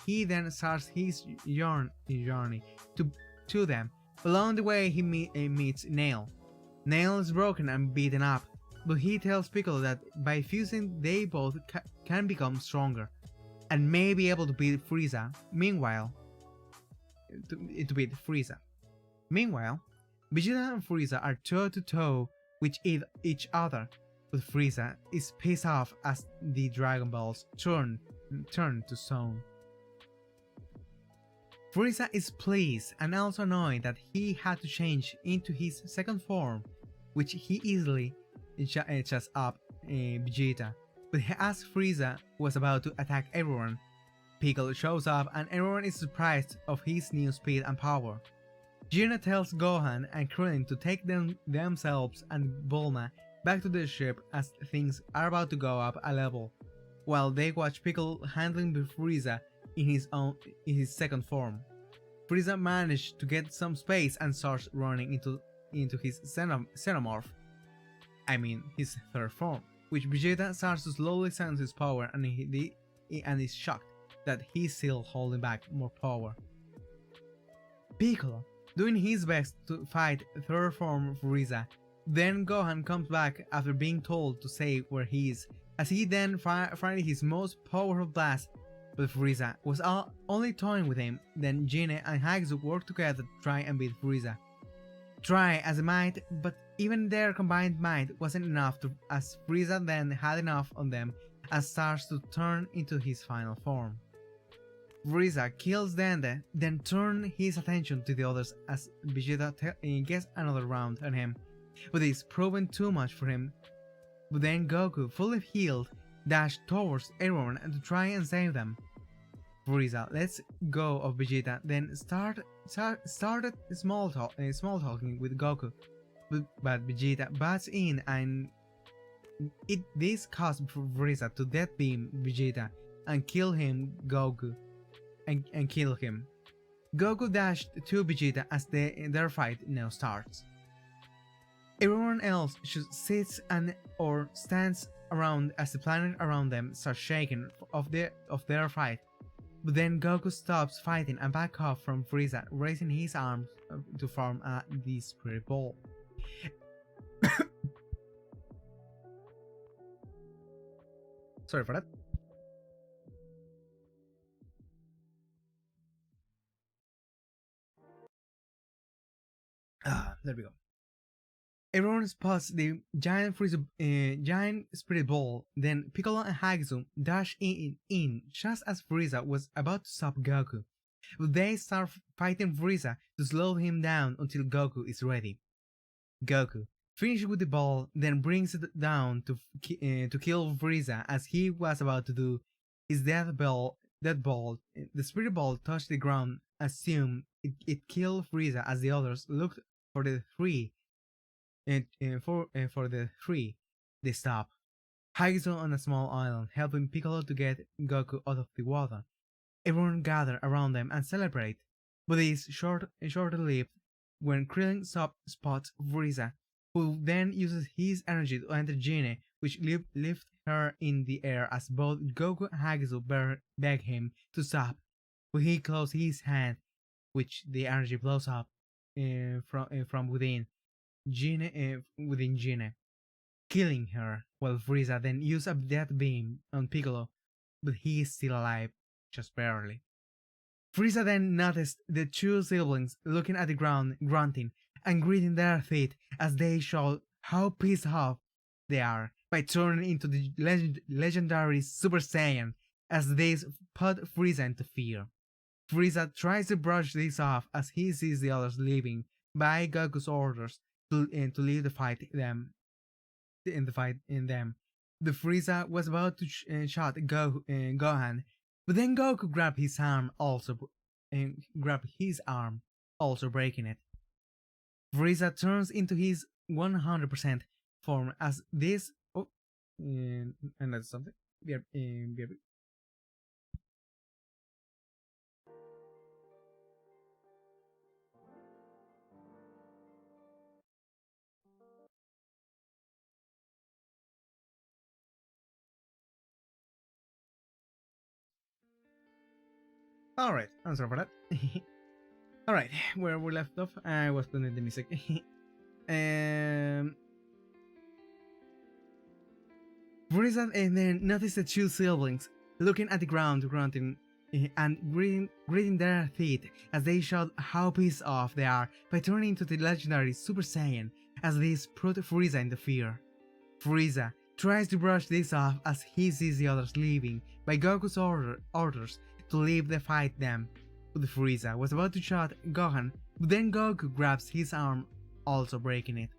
He starts his journey to them. Along the way he meets Nail. Nail is broken and beaten up, but he tells Piccolo that by fusing they both can become stronger, and may be able to beat Freeza. Meanwhile, Vegeta and Freeza are toe-to-toe with each other, but Freeza is pissed off as the Dragon Balls turn to stone. Freeza is pleased and also annoyed that he had to change into his second form, which he easily shuts up Vegeta, but as Freeza was about to attack everyone, Piccolo shows up and everyone is surprised of his new speed and power. Gina tells Gohan and Krillin to take themselves and Bulma back to the ship as things are about to go up a level, while they watch Piccolo handling Freeza in his second form. Freeza managed to get some space and starts running into his xenomorph. His third form, which Vegeta starts to slowly sense his power and is shocked that he's still holding back more power. Piccolo, doing his best to fight third form Freeza. Then Gohan comes back after being told to stay where he is, as he then fired his most powerful blast, but Freeza was only toying with him. Then Gine and Hagisu work together to try and beat Freeza. Try as they might, but even their combined might wasn't enough as Freeza then had enough on them and starts to turn into his final form. Freeza kills Dende, then turns his attention to the others as Vegeta gets another round on him, but it's proven too much for him. But then Goku, fully healed, dashed towards everyone to try and save them. Freeza lets go of Vegeta, then started small talking with Goku, but Vegeta butts in and This caused Frieza to death beam Vegeta and kill him Goku and kill him. Goku dashed to Vegeta as their fight now starts. Everyone else just sits and or stands around as the planet around them starts shaking of their fight. But then Goku stops fighting and backs off from Frieza, raising his arms to form the Spirit Ball. Sorry for that. There we go. Everyone spots the giant giant Spirit Ball. Then Piccolo and Hagisu dash in just as Frieza was about to stop Goku. But they start fighting Frieza to slow him down until Goku is ready. Goku finishes with the ball, then brings it down to kill Frieza as he was about to do. His death ball, the Spirit Ball touched the ground. Assume it killed Frieza as the others looked for the three. For the three, they stop. Hagisu on a small island, helping Piccolo to get Goku out of the water. Everyone gather around them and celebrate, but it is short-lived when Krillin spots Frieza, who then uses his energy to enter Gine, which lifts her in the air as both Goku and Hagisu beg him to stop. But he closes his hand, which the energy blows up from within Gine, killing her, while Frieza then uses a death beam on Piccolo, but he is still alive, just barely. Frieza then noticed the two siblings looking at the ground, grunting and gritting their teeth as they show how pissed off they are by turning into the legendary Super Saiyan as they put Frieza into fear. Frieza tries to brush this off as he sees the others leaving by Goku's orders to leave the fight in them. The Frieza was about to shot Gohan, but then Goku grabbed his arm, also breaking it. Frieza turns into his 100% form as this. Oh, and that's something. Alright, I'm sorry for that. Alright, where we left off, I was playing the music. Frieza and then noticed the two siblings looking at the ground, grunting and gritting their teeth as they showed how pissed off they are by turning into the legendary Super Saiyan as this put Frieza into fear. Frieza tries to brush this off as he sees the others leaving by Goku's orders to leave the fight them. But Frieza was about to shot Gohan, but then Goku grabs his arm, also breaking it.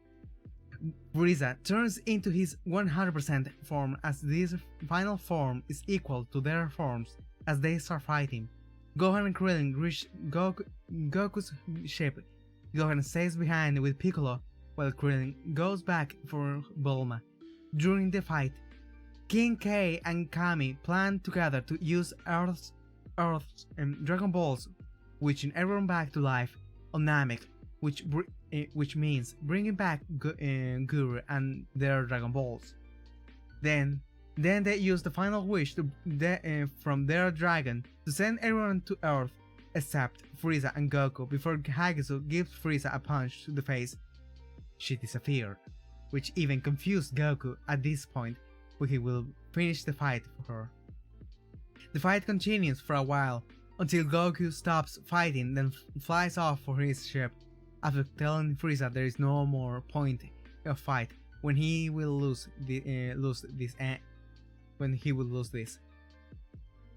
Frieza turns into his 100% form as this final form is equal to their forms as they start fighting. Gohan and Krillin reach Goku's ship. Gohan stays behind with Piccolo while Krillin goes back for Bulma. During the fight, King K and Kami plan together to use Earth's Dragon Balls, wishing everyone back to life on Namek, which means bringing back Guru and their Dragon Balls. Then they use the final wish from their dragon to send everyone to Earth except Frieza and Goku before Hagisu gives Frieza a punch to the face. She disappeared, which even confused Goku at this point, but he will finish the fight for her. The fight continues for a while until Goku stops fighting, then flies off for his ship after telling Frieza there is no more point of fight when he will lose this.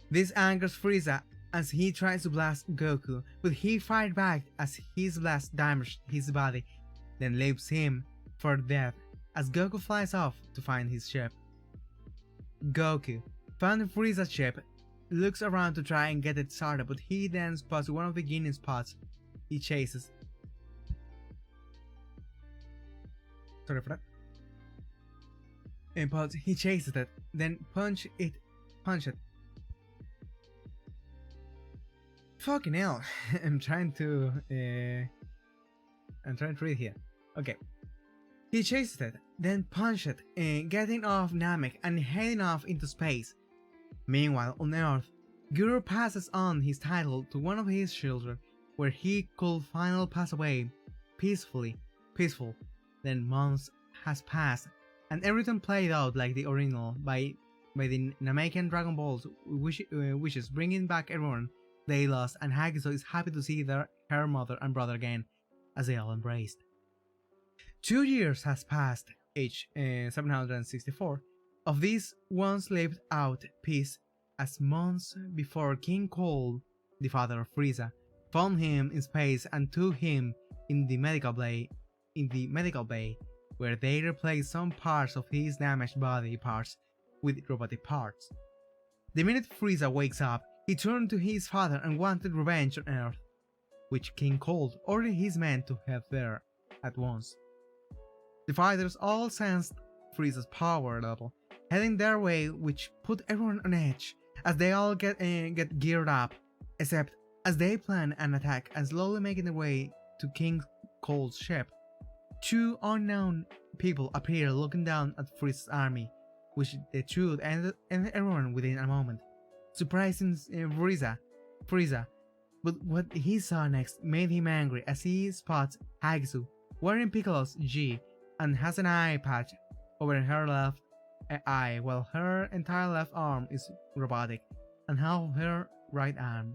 This angers Frieza as he tries to blast Goku, but he fights back as his blast damages his body, then leaves him for death as Goku flies off to find his ship. Goku found Frieza's ship, looks around to try and get it started, but he then spots one of the Guinea spots he chases. Sorry for that. but he chases it, then punch it. Fucking hell! I'm trying to read here. Okay. He chases it, then punches it, getting off Namek and heading off into space. Meanwhile, on Earth, Guru passes on his title to one of his children, where he could finally pass away peaceful. Then months has passed, and everything played out like the original by the Namekian Dragon Balls wishes, bringing back everyone they lost, and Hagiso is happy to see her mother and brother again, as they all embraced. 2 years has passed, age 764, of these once lived out peace, as months before King Cole, the father of Freeza, found him in space and took him in the medical bay, where they replaced some parts of his damaged body parts with robotic parts. The minute Freeza wakes up, he turned to his father and wanted revenge on Earth, which King Cole ordered his men to head there at once. The fighters all sensed Frieza's power level, heading their way, which put everyone on edge as they all get geared up, except as they plan an attack and slowly making their way to King Cole's ship. 2 unknown people appear looking down at Frieza's army, which the truth ended everyone within a moment, surprising Frieza. But what he saw next made him angry as he spots Hagisu wearing Piccolo's G and has an eye patch over her left eye, while her entire left arm is robotic and half of her right arm.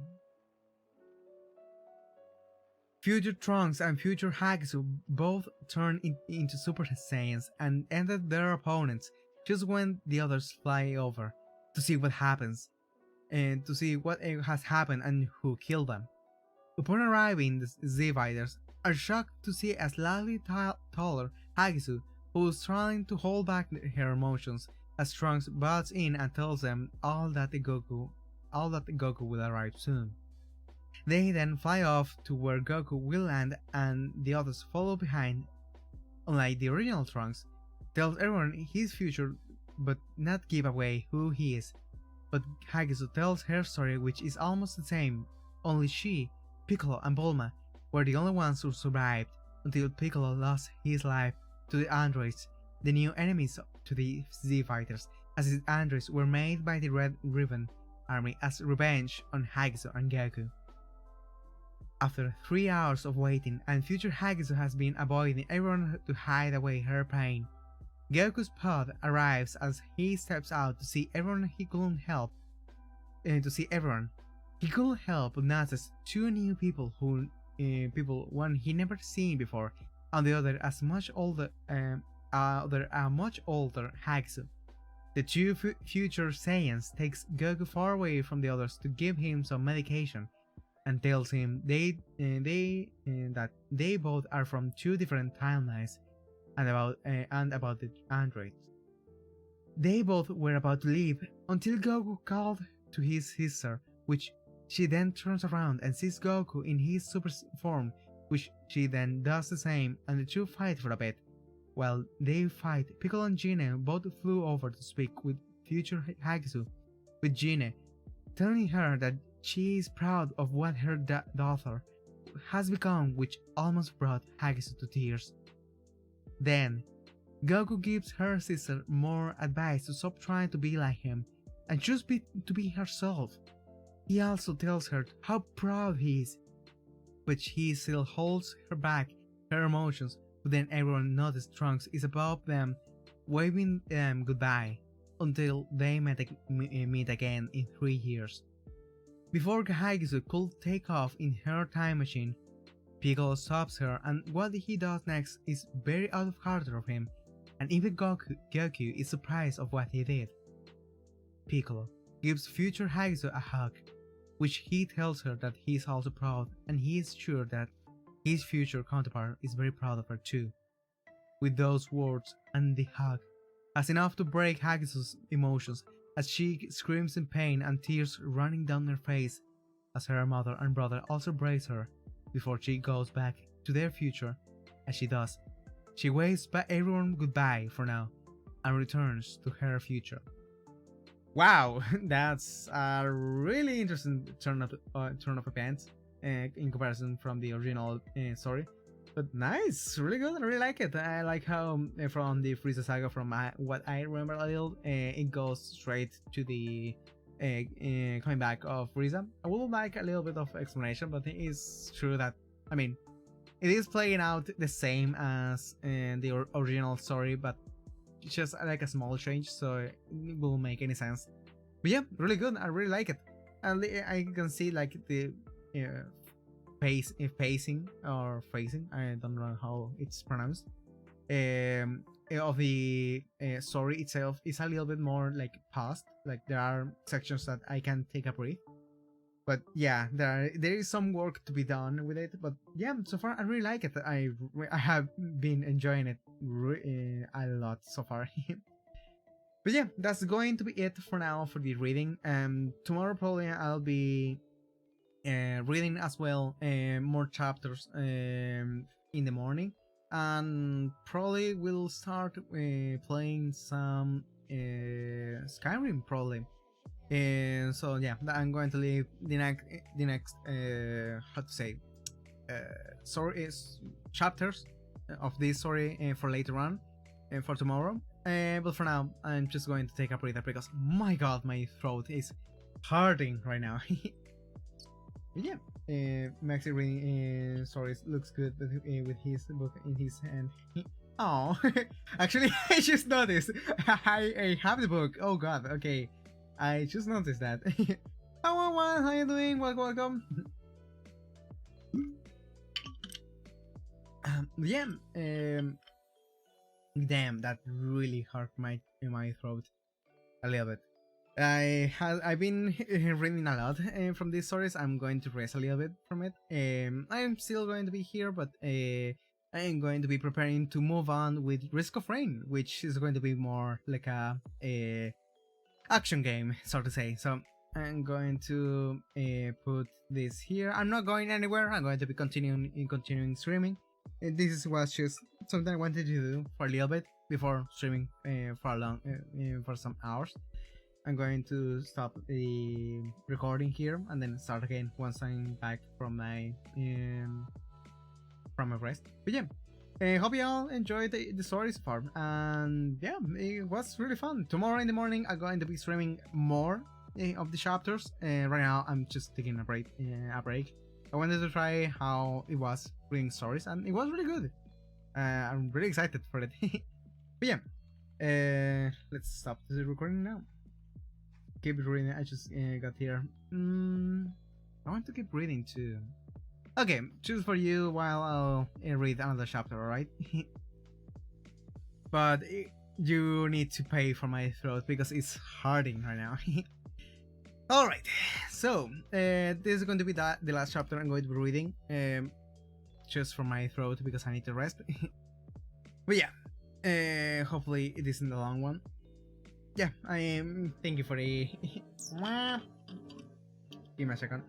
Future Trunks and Future Hagisu both turned into Super Saiyans and ended their opponents just when the others fly over to see what happens, and to see what has happened and who killed them. Upon arriving, the Z-Fighters are shocked to see a slightly taller Hagisu who is trying to hold back her emotions as Trunks butts in and tells them all that Goku will arrive soon. They then fly off to where Goku will land, and the others follow behind. Unlike the original Trunks, tells everyone his future but not give away who he is. But Hagisu tells her story, which is almost the same, only she, Piccolo and Bulma were the only ones who survived until Piccolo lost his life to the androids, the new enemies to the Z-Fighters, as his androids were made by the Red Ribbon Army as revenge on Hagisu and Goku. After 3 hours of waiting, and future Hagisu has been avoiding everyone to hide away her pain, Goku's pod arrives as he steps out to see everyone he couldn't help. He couldn't help but notice 2 new people one he never seen before, and the other a much older Hagisu. The 2 future Saiyans takes Goku far away from the others to give him some medication, and tells him that they both are from 2 different timelines, and about the androids. They both were about to leave until Goku called to his sister, which she then turns around and sees Goku in his super form, which she then does the same, and the 2 fight for a bit. While they fight, Piccolo and Gine both flew over to speak with future Hagisu, with Gine telling her that she is proud of what her daughter has become, which almost brought Hagisu to tears. Then, Goku gives her sister more advice to stop trying to be like him and just to be herself. He also tells her how proud he is, but he still holds her back her emotions. But then everyone notices Trunks is above them, waving them goodbye until they meet again in 3 years. Before Hagisu could take off in her time machine, Piccolo stops her, and what he does next is very out of character of him, and even Goku is surprised of what he did. Piccolo gives future Hagisu a hug, which he tells her that he is also proud, and he is sure that his future counterpart is very proud of her too. With those words and the hug, as enough to break Hagisu's emotions, as she screams in pain and tears running down her face, as her mother and brother also embrace her before she goes back to their future. As she does, she waves everyone goodbye for now, and returns to her future. Wow, that's a really interesting turn of events in comparison from the original story. But nice, really good. I really like it. I like how from the Freeza Saga, from what I remember a little, it goes straight to the coming back of Freeza. I would like a little bit of explanation, but it is true that, I mean, it is playing out the same as the original story, but it's just like a small change, so it will make any sense. But yeah, really good. I really like it. And I can see like the pacing or phrasing. I don't know how it's pronounced. Of the story itself is a little bit more like past. Like there are sections that I can take a breath. But yeah, there is some work to be done with it. But yeah, so far I really like it. I have been enjoying it a lot so far. But yeah, that's going to be it for now for the reading. Tomorrow probably I'll be reading as well more chapters in the morning, and probably we'll start playing some Skyrim probably. So yeah, I'm going to leave the next how to say story chapters of this story for later on and for tomorrow. But for now, I'm just going to take a breather because my god, my throat is hurting right now. But yeah, Maxi reading stories looks good with his book in his hand. Oh, actually, I just noticed. I have the book. Oh god, okay. I just noticed that. Hello, everyone. How you doing? Welcome. Yeah. Damn, that really hurt my throat a little bit. I've been reading a lot from these stories. I'm going to rest a little bit from it. I'm still going to be here, but I am going to be preparing to move on with Risk of Rain, which is going to be more like a action game, so to say. So I'm going to put this here. I'm not going anywhere. I'm going to be continuing streaming. This was just something I wanted to do for a little bit before streaming for some hours. I'm going to stop the recording here and then start again once I'm back from my rest. But yeah, hope you all enjoyed the story so far, and yeah, it was really fun. Tomorrow in the morning I'm going to be streaming more of the chapters. Right now I'm just taking a break. I wanted to try how it was reading stories, and it was really good. I'm really excited for it. But yeah, let's stop the recording now. Keep reading. I just got here. I want to keep reading too. Okay, choose for you while I'll read another chapter, alright? But you need to pay for my throat because it's hurting right now. Alright, so this is going to be the last chapter I'm going to be reading. Just for my throat because I need to rest. But yeah, hopefully it isn't a long one. Yeah, I am. Thank you for the. Give me a second.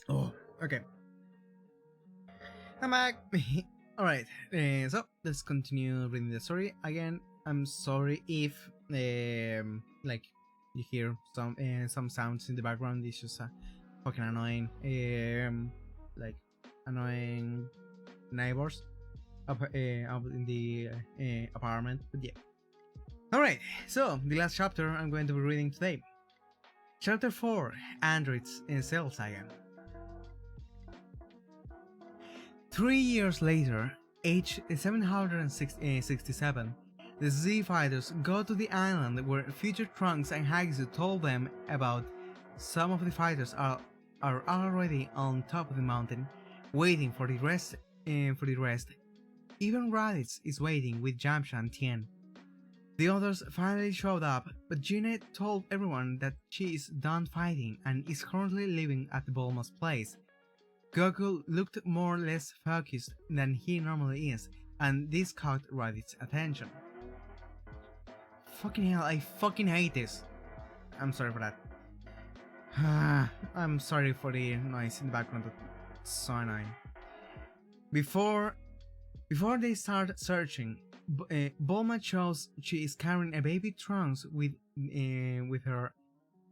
Oh, okay. I'm back. Alright, so let's continue reading the story. Again, I'm sorry if like you hear some sounds in the background. It's just fucking annoying, like annoying neighbors up in the apartment. But yeah. Alright, so the last chapter I'm going to be reading today. Chapter 4, Androids in Cell Saga. 3 years later, age 767, the Z fighters go to the island where future Trunks and Hagisu told them about. Some of the fighters are already on top of the mountain, waiting for the rest. Even Raditz is waiting with Yamcha and Tien. The others finally showed up, but Jeanette told everyone that she is done fighting and is currently living at Bulma's place. Goku looked more or less focused than he normally is, and this caught Raditz' attention. Fucking hell, I fucking hate this. I'm sorry for that. I'm sorry for the noise in the background, it's so annoying. Before they start searching, Bulma shows she is carrying a baby Trunks with her.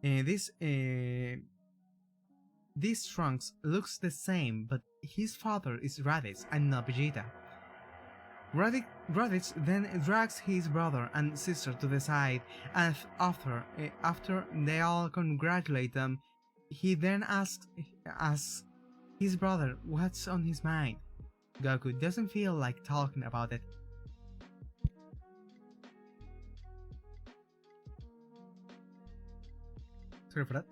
This Trunks looks the same, but his father is Raditz and not Vegeta. Raditz then drags his brother and sister to the side, and after they all congratulate them, he then asks his brother what's on his mind. Goku doesn't feel like talking about it. Sorry for that.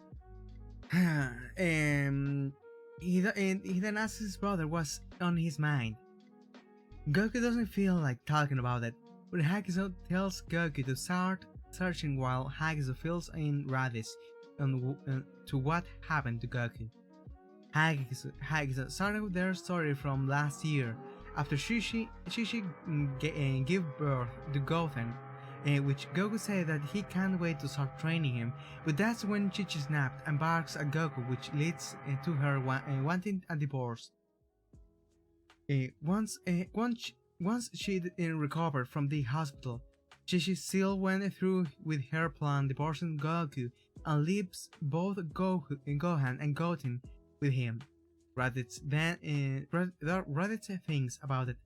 He then asks his brother what's on his mind. Goku doesn't feel like talking about it, but Hagiso tells Goku to start searching while Hagiso fills in Raditz to what happened to Goku. Hagiso started their story from last year after Shishi gave birth to Goten, which Goku said that he can't wait to start training him, but that's when Chichi snapped and barks at Goku, which leads to her wanting a divorce. Once she recovered from the hospital, Chichi still went through with her plan divorcing Goku and leaves both Gohan and Goten with him. Raditz thinks about it,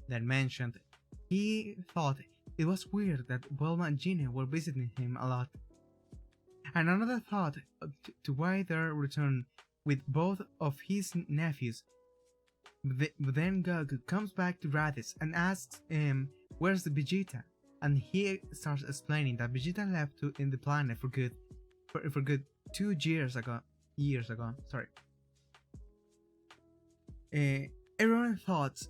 then mentioned he thought it was weird that Bulma and Gina were visiting him a lot. And another thought to why their return with both of his nephews. Then Goku comes back to Raditz and asks him where's the Vegeta, and he starts explaining that Vegeta left in the planet for good 2 years ago. Sorry. Everyone's thoughts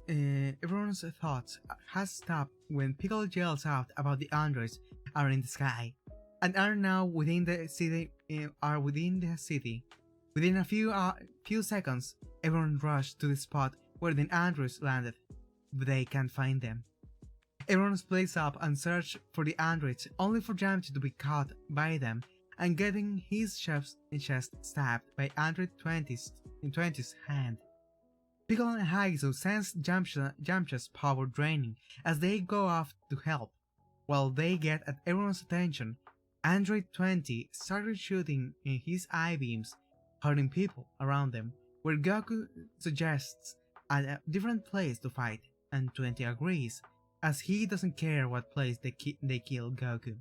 has stopped when Piccolo yells out about the androids are in the sky and are now within the city. Within a few seconds, everyone rushed to the spot where the androids landed, but they can't find them. Everyone splits up and searches for the androids, only for Yamcha to be caught by them and getting his chest stabbed by Android 20's hand. Piccolo and Hagiso sense Yamcha's power draining as they go off to help. While they get at everyone's attention, Android 20 started shooting his I-beams, hurting people around them, where Goku suggests a different place to fight, and 20 agrees, as he doesn't care what place they kill Goku.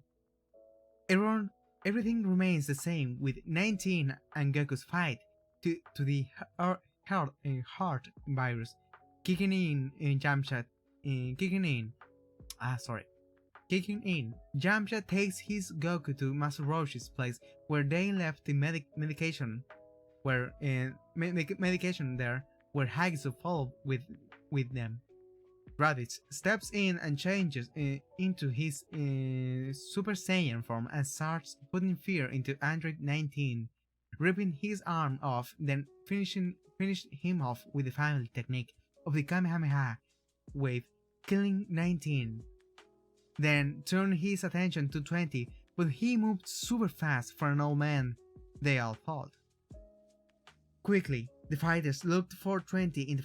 Everything remains the same with 19 and Goku's fight to the heart virus kicking in. Yamcha takes his Goku to Master Roshi's place where they left the medication there, where Hagiso followed with them. Raditz steps in and changes into his Super Saiyan form and starts putting fear into Android 19, ripping his arm off, then finish him off with the family technique of the Kamehameha wave, killing 19. Then turn his attention to 20, but he moved super fast for an old man, they all thought. Quickly, the fighters looked for 20 in the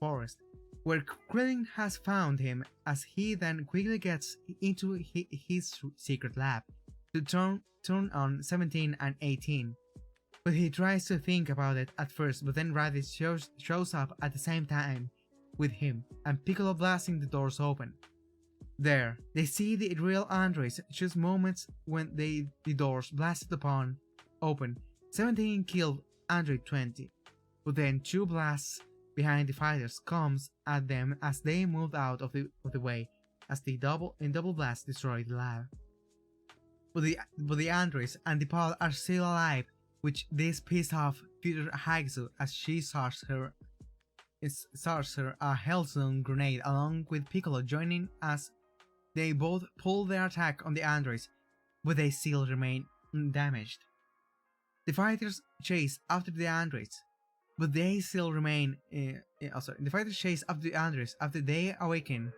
forest, where Krillin has found him, as he then quickly gets into his secret lab to turn on 17 and 18. But he tries to think about it at first, but then Raditz shows up at the same time with him, and Piccolo blasting the doors open. There, they see the real androids just moments when the doors blasted open. 17 killed Android 20, but then 2 blasts behind the fighters comes at them as they moved out of the way, as the double blast destroyed the lab. But the androids and the pod are still alive, which this pissed off future Hagiso as she starts her a Hellstone grenade along with Piccolo joining as they both pull their attack on the androids, but they still remain undamaged. The fighters chase after the androids, but they still remain. The fighters chase up the androids after they awaken.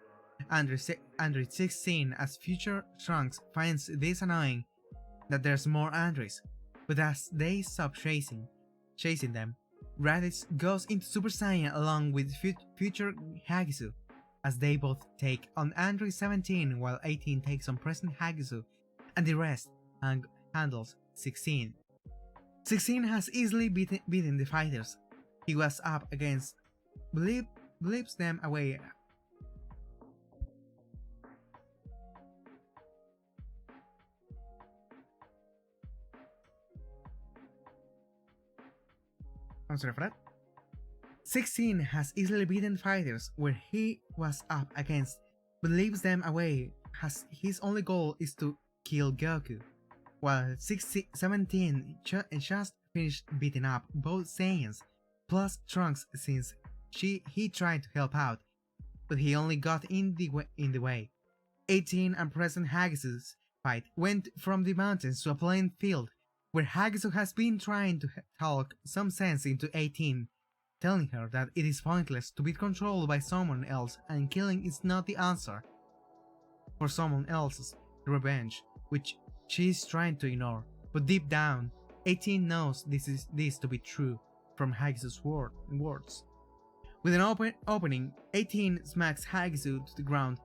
Android 16, as future Trunks, finds this annoying that there's more androids, but as they stop chasing them, Raditz goes into Super Saiyan along with future Hagisu, as they both take on Android 17 while 18 takes on present Hagisu, and the rest handles 16. 16 has easily beaten the fighters. He was up against, bleeps them away. I'm sorry for that. 16 has easily beaten fighters where he was up against, but leaves them away as his only goal is to kill Goku, while 17 just finished beating up both Saiyans plus Trunks since he tried to help out, but he only got in the way. 18 and present Hagisu's fight went from the mountains to a plain field where Hagisu has been trying to talk some sense into 18, telling her that it is pointless to be controlled by someone else and killing is not the answer for someone else's revenge, which she is trying to ignore. But deep down, 18 knows this to be true from Hagisu's words. With an opening, 18 smacks Hagisu to the ground,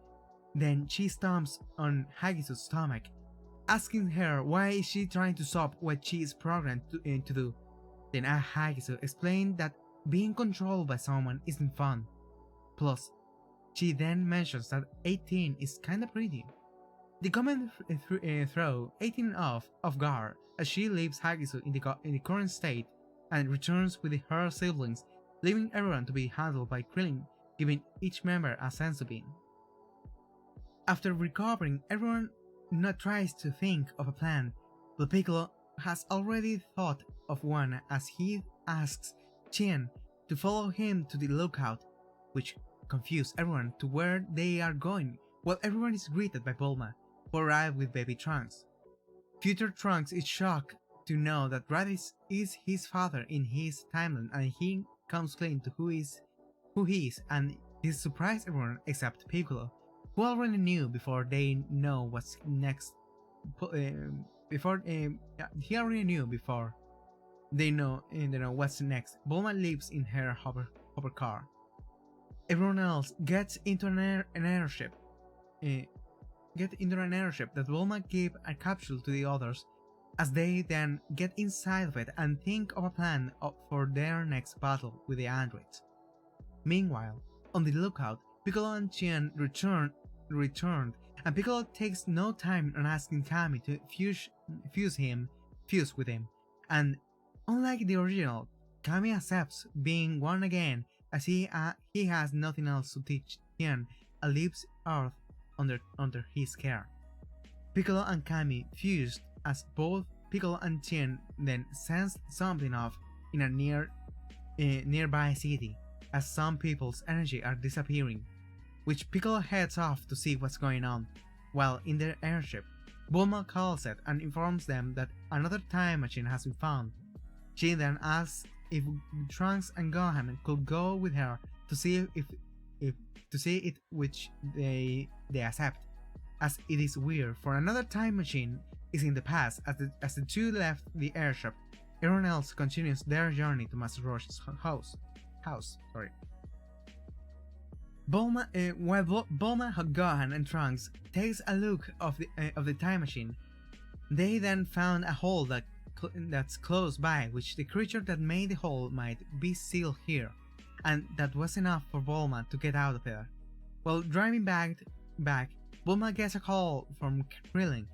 then she stomps on Hagisu's stomach, asking her why is she trying to stop what she is programmed to do. Then Hagisu explained that being controlled by someone isn't fun. Plus, she then mentions that 18 is kinda pretty. The comment throw 18 off guard as she leaves Hagisu in the current state and returns with her siblings, leaving everyone to be handled by Krillin, giving each member a senzu bean. After recovering, everyone not tries to think of a plan, but Piccolo has already thought of one as he asks Tien to follow him to the lookout, which confuses everyone to where they are going, while everyone is greeted by Bulma, who arrived with baby Trunks. Future Trunks is shocked to know that Raditz is his father in his timeline, and he comes clean to who he is, and this surprised everyone except Piccolo, who already knew before they know what's next. He already knew before they know what's next. Bulma lives in her hover car. Everyone else gets into an airship. That Bulma gave a capsule to the others, as they then get inside of it and think of a plan for their next battle with the androids. Meanwhile, on the lookout, Piccolo and Tien returned, and Piccolo takes no time on asking Kami to fuse with him, and unlike the original, Kami accepts being one again as he has nothing else to teach Tien and leaves Earth under his care. Piccolo and Kami fused as both Piccolo and Tien then sensed something off in a nearby city as some people's energy are disappearing, which Piccolo heads off to see what's going on. While in their airship, Bulma calls it and informs them that another time machine has been found. She then asks if Trunks and Gohan could go with her to see it, which they accept, as it is weird for another time machine is in the past. As the two left the airship, everyone else continues their journey to Master Roshi's house. Bulma, while Bulma, Gohan, and Trunks takes a look of the time machine, they then found a hole that's close by, which the creature that made the hole might be still here, and that was enough for Bulma to get out of there. While driving back, Bulma gets a call from Krillin,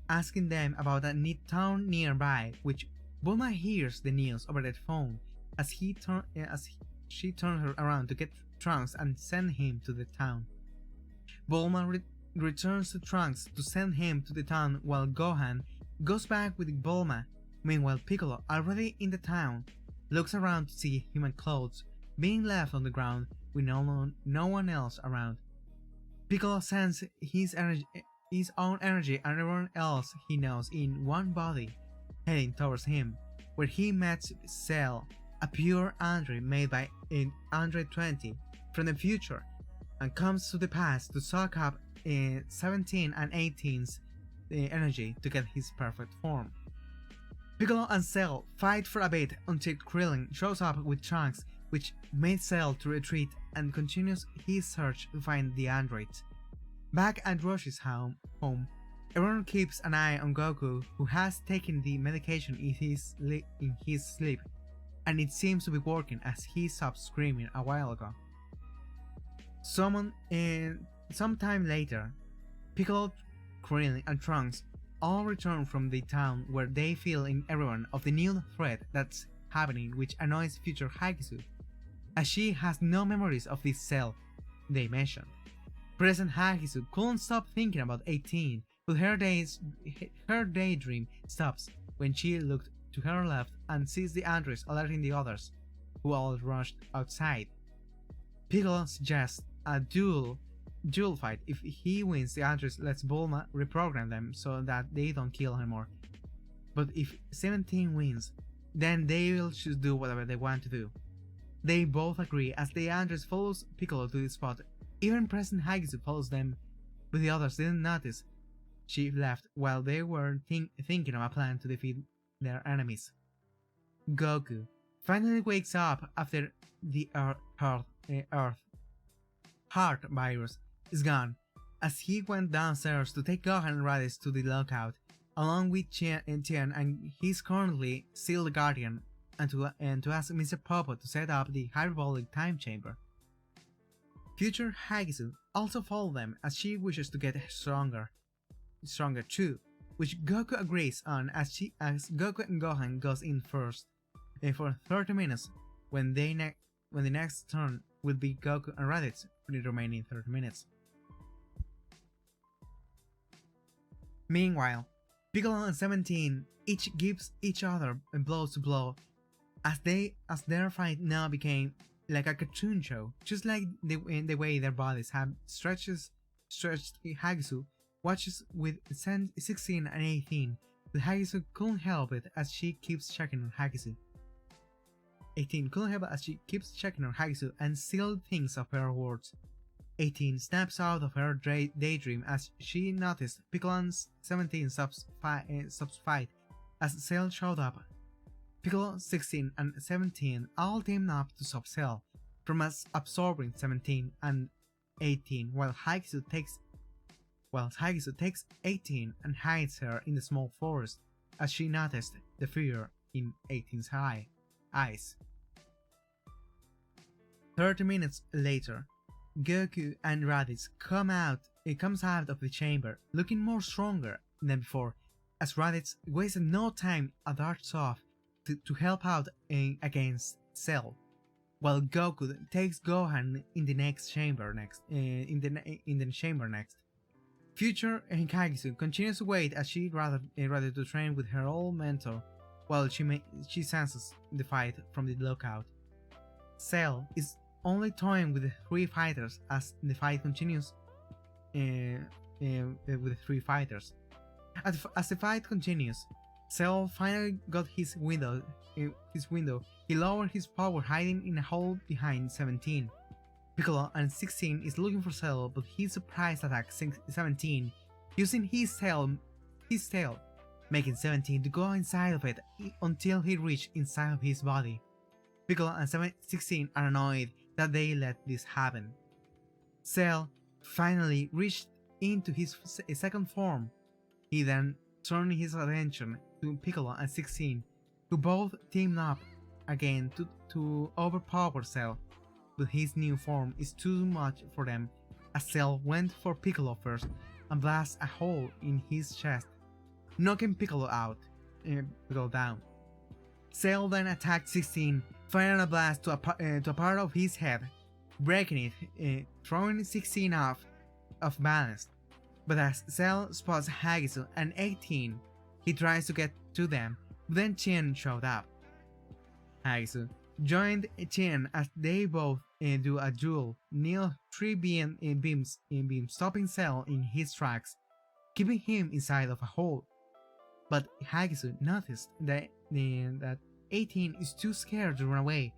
asking them about a neat town nearby, which Bulma hears the news over the phone as she turns her around to get Trunks and send him to the town. Bulma returns to Trunks to send him to the town, while Gohan goes back with Bulma. Meanwhile, Piccolo, already in the town, looks around to see human clothes being left on the ground with no one else around. Piccolo sends his own energy and everyone else he knows in one body, heading towards him, where he meets Cell, a pure android made by an Android 20 from the future, and comes to the past to suck up 17 and 18's energy to get his perfect form. Piccolo and Cell fight for a bit until Krillin shows up with Trunks, which made Cell to retreat and continues his search to find the androids. Back at Roshi's home, everyone keeps an eye on Goku, who has taken the medication in his sleep, and it seems to be working as he stopped screaming a while ago. Sometime later, Piccolo, Krillin, and Trunks all return from the town where they fill in everyone of the new threat that's happening, which annoys future Hagisu, as she has no memories of this Cell they mentioned. Present Hagisu couldn't stop thinking about 18, but her daydream stops when she looked to her left and sees the androids alerting the others, who all rushed outside. Piccolo suggests a duel fight. If he wins, the androids lets Bulma reprogram them so that they don't kill her more. But if 17 wins, then they will just do whatever they want to do. They both agree as the androids follows Piccolo to the spot. Even President Hagisu follows them, but the others didn't notice she left while they were thinking of a plan to defeat their enemies. Goku finally wakes up after the heart virus is gone, as he went downstairs to take Gohan and Raditz to the lookout, along with Tien, and he's currently still the Guardian, and to ask Mr. Popo to set up the hyperbolic time chamber. Future Hagisu also follows them as she wishes to get stronger too, which Goku agrees on as Goku and Gohan goes in first for 30 minutes when the next turn will be Goku and Raditz for the remaining 30 minutes. Meanwhile, Piccolo and 17 each gives each other blows to blow as their fight now became like a cartoon show, just like the way their bodies have stretched. Hagisu watches with 16 and 18, but Hagisu couldn't help it as she keeps checking on Hagisu. 18 couldn't help it as she keeps checking on Hagisu and still thinks of her words. 18 snaps out of her daydream as she noticed Piccolo and 17 stops fight as Cell showed up. Piccolo, 16, and 17 all teamed up to stop Cell from absorbing 17 and 18, while Hagisu takes 18 and hides her in the small forest as she noticed the fear in 18's eyes. 30 minutes later, Goku and Raditz comes out of the chamber looking more stronger than before, as Raditz wasted no time and darts off to help out against Cell, while Goku takes Gohan in the chamber next. Future Hagisu continues to wait as she rather to train with her old mentor, while she senses the fight from the lookout. Cell is only toying with the three fighters as the fight continues with the three fighters. As the fight continues, Cell finally got his window. He lowered his power, hiding in a hole behind 17. Piccolo and 16 is looking for Cell, but he surprise attacks 17 using his tail, making 17 to go inside of it until he reached inside of his body. Piccolo and 16 are annoyed that they let this happen. Cell finally reached into his second form. He then turned his attention to Piccolo and 16, who both teamed up again to overpower Cell, but his new form is too much for them as Cell went for Piccolo first and blasted a hole in his chest, knocking Piccolo down. Cell then attacked 16, firing a blast to a part of his head, breaking it, throwing 16 off balance. But as Cell spots Hagisu and 18, he tries to get to them, but then Tien showed up. Hagisu joined Tien as they both do a duel, near 3 beams stopping Cell in his tracks, keeping him inside of a hole. But Hagisu noticed that 18 is too scared to run away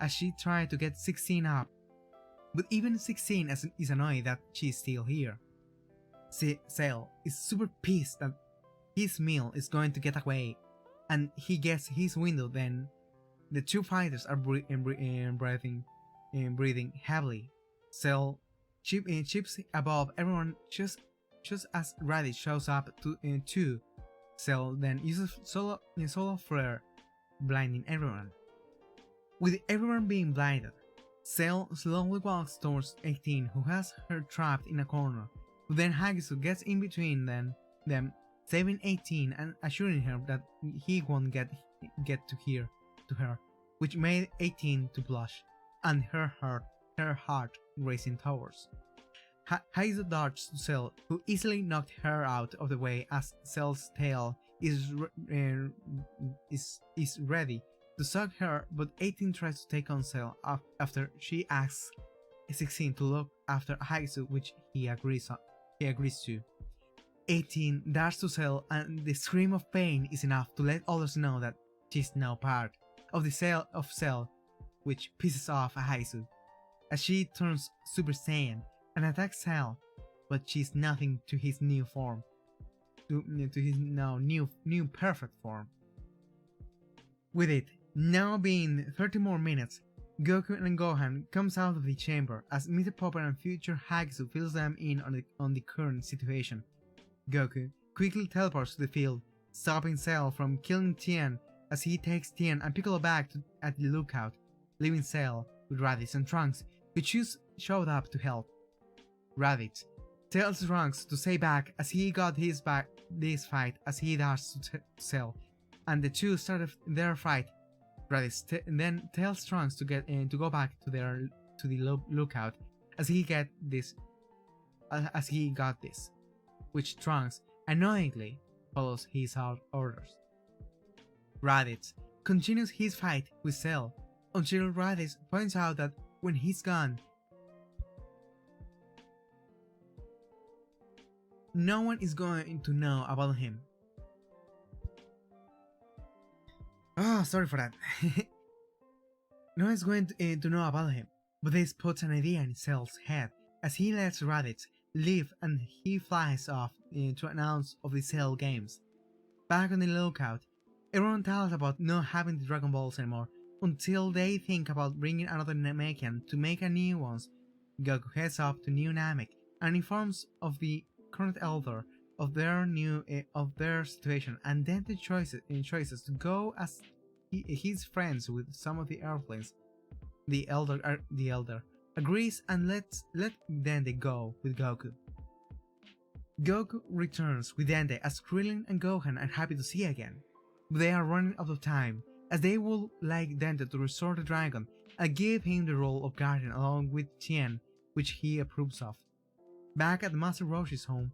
as she tried to get 16 up. But even 16 is annoyed that she's still here. Cell is super pissed that his meal is going to get away, and he gets his window. Then the two fighters are breathing heavily. Cell chips above everyone just as Raditz shows up too. Cell then uses solar flare, blinding everyone. With everyone being blinded, Cell slowly walks towards 18, who has her trapped in a corner. But then Hagisu gets in between them, saving 18 and assuring her that he won't get to her, which made 18 to blush, and her heart racing towards. Hagisu dodges to Cell, who easily knocked her out of the way as Cell's tail is ready to suck her, but 18 tries to take on Cell after she asks 16 to look after Hagisu, which he agrees to. 18 darts to Cell, and the scream of pain is enough to let others know that she's now part of the Cell, which pisses off Hagisu as she turns Super Saiyan and attacks Cell, but she's nothing to his new form, to his now new perfect form. With it now being 30 more minutes, Goku and Gohan comes out of the chamber as Mr. Popper and future Hagisu fills them in on the current situation. Goku quickly teleports to the field, stopping Cell from killing Tien as he takes Tien and Piccolo back at the lookout, leaving Cell with Raditz and Trunks, who showed up to help. Raditz tells Trunks to stay back as he got this fight as he darts to Cell, and the two started their fight. Raditz then tells Trunks to go back to the lookout as he got this, which Trunks annoyingly follows his orders. Raditz continues his fight with Cell until Raditz points out that when he's gone, no one is going to know about him. Oh, sorry for that. No one is going to know about him, but this puts an idea in Cell's head as he lets Raditz leave and he flies off to announce of the Cell games. Back on the lookout, everyone tells about not having the Dragon Balls anymore until they think about bringing another Namekian to make a new ones. Goku heads off to New Namek and informs of the current elder of their situation, and then the choices to go as his friends with some of the airplanes. The elder agrees and let Dende go with Goku. Goku returns with Dende as Krillin and Gohan are happy to see again, but they are running out of time as they would like Dende to restore the dragon and give him the role of guardian along with Tien, which he approves of. Back at Master Roshi's home,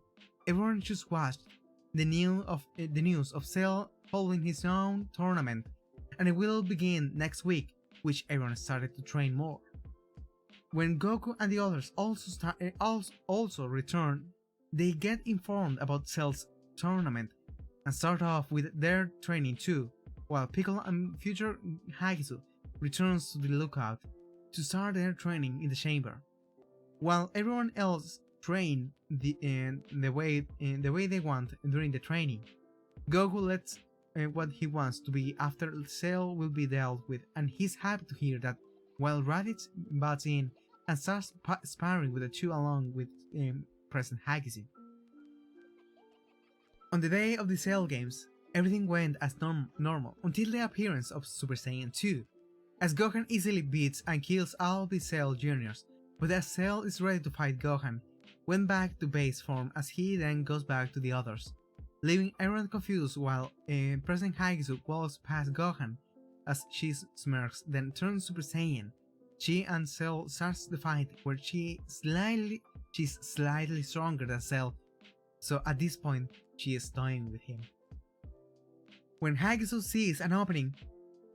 everyone just watched the news of Cell holding his own tournament, and it will begin next week, which everyone started to train more. When Goku and the others also return, they get informed about Cell's tournament and start off with their training too, while Piccolo and future Hagisu returns to the lookout to start their training in the chamber. While everyone else train the way they want during the training, Goku lets what he wants to be after Cell will be dealt with, and he's happy to hear that while Raditz butts in and starts sparring with the two along with present Hagisu. On the day of the Cell games, everything went as normal until the appearance of Super Saiyan 2, as Gohan easily beats and kills all the Cell juniors, but as Cell is ready to fight Gohan, went back to base form as he then goes back to the others, leaving everyone confused while President Hagisu walks past Gohan as she smirks, then turns Super Saiyan. She and Cell starts the fight where she's slightly stronger than Cell, so at this point she is toying with him. When Hagisu sees an opening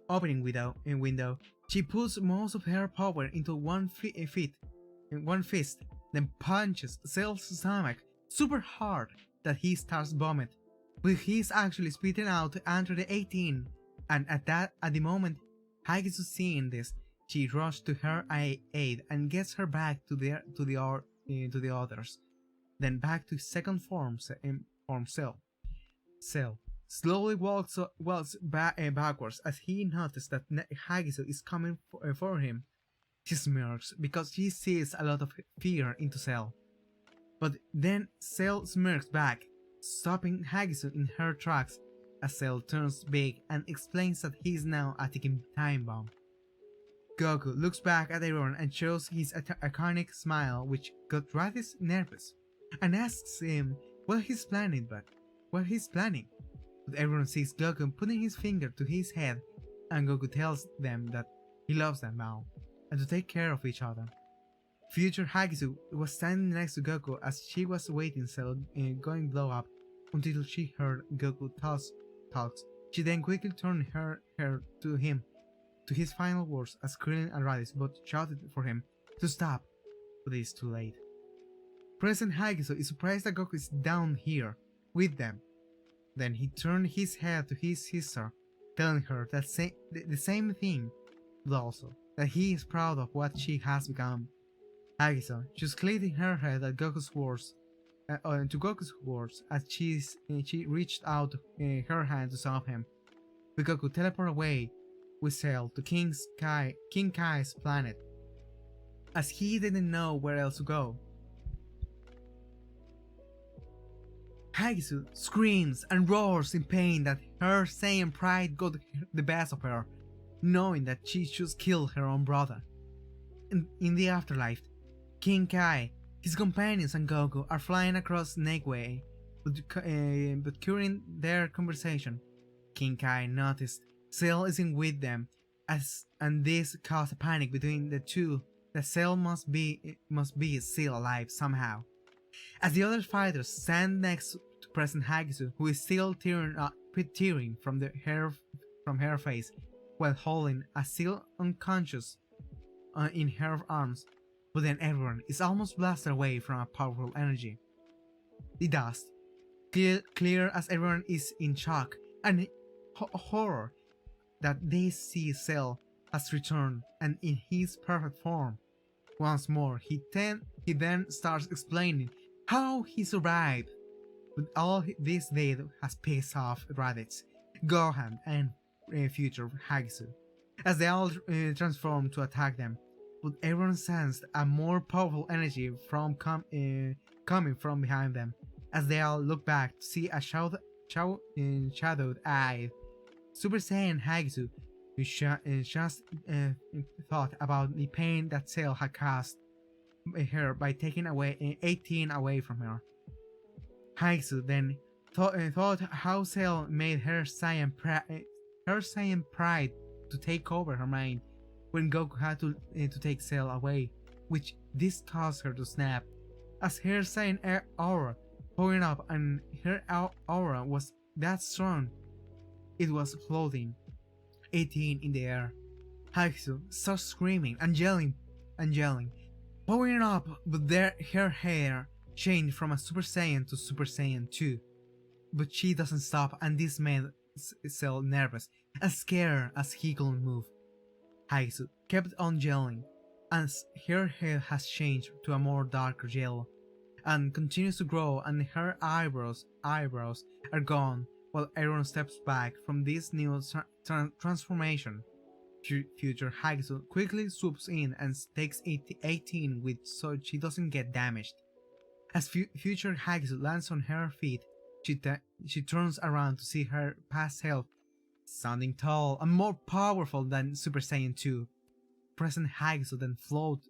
window, she puts most of her power into one fist, then punches Cell's stomach super hard that he starts vomit, but he's actually spitting out to enter the 18 And at the moment Hagisu seeing this, she rushed to her aid and gets her back to the others. Then back to second form Cell. Cell slowly walks backwards as he notices that Hagisu is coming for him. She smirks because she sees a lot of fear into Cell. But then Cell smirks back, stopping Hagisu in her tracks as Cell turns big and explains that he is now a ticking time bomb. Goku looks back at everyone and shows his iconic smile, which got Raditz nervous, and asks him what he's planning. But everyone sees Goku putting his finger to his head, and Goku tells them that he loves them now and to take care of each other. Future Hagisu was standing next to Goku as she was waiting Cell going blow up until she heard Goku talks. She then quickly turned her to him, to his final words, as Krillin and Raditz both shouted for him to stop, but it is too late. Present Hagisu is surprised that Goku is down here with them. Then he turned his head to his sister, telling her that the same thing, but also that he is proud of what she has become. Hagisu just clicking her head at Goku's words, as she reached out her hand to stop him. But Goku teleported away with Cell to King Kai's planet, as he didn't know where else to go. Hagisu screams and roars in pain that her Saiyan pride got the best of her, knowing that she should kill her own brother. In the afterlife, King Kai, his companions and Goku are flying across Snakeway, but during their conversation, King Kai noticed Cell isn't with them, and this caused a panic between the two that Cell must be still alive somehow. As the other fighters stand next to President Hagisu, who is still tearing from her face while holding a still unconscious in her arms, but then everyone is almost blasted away from a powerful energy. The dust, clear as everyone is in shock and horror that they see Cell has returned and in his perfect form. Once more, he then starts explaining how he survived, but all this did has pissed off Raditz, Gohan, and future Hagisu, as they all transform to attack them. But everyone sensed a more powerful energy coming from behind them, as they all look back to see a shadowed-eyed Super Saiyan Hagisu, who just thought about the pain that Cell had caused her by taking 18 away from her. Hagisu then thought how Cell made her Saiyan pride to take over her mind when Goku had to take Cell away, which this caused her to snap, as her Saiyan aura powered up and her aura was that strong. It was floating, 18 in the air. Hagisu starts screaming and yelling, powering up, but her hair changed from a Super Saiyan to Super Saiyan 2. But she doesn't stop, and this made Cell nervous and scared as he couldn't move. Hagisu kept on yelling, as her head has changed to a more darker yellow, and continues to grow, and her eyebrows are gone, while everyone steps back from this new transformation. Future Hagisu quickly swoops in and takes 18 with so she doesn't get damaged. As future Hagisu lands on her feet, she turns around to see her past self, sounding tall and more powerful than Super Saiyan 2. Present Hagisu then floats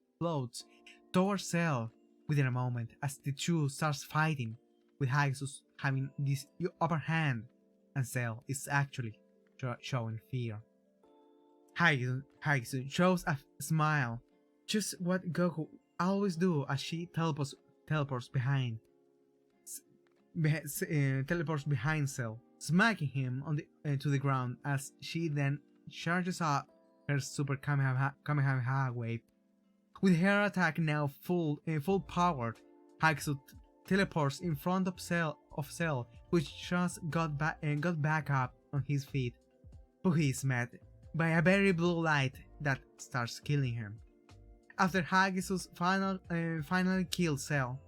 towards Cell within a moment, as the two starts fighting, with Hagisu having this upper hand, and Cell is actually showing fear. Hagisu shows a smile, just what Goku always do, as she teleports behind Cell, smacking him on to the ground, as she then charges up her Super Kamehameha wave. With her attack now full powered, Hagisu teleports in front of Cell, which just got back up on his feet. but he is met by a very blue light that starts killing him. After Hagisu's finally kills Cell,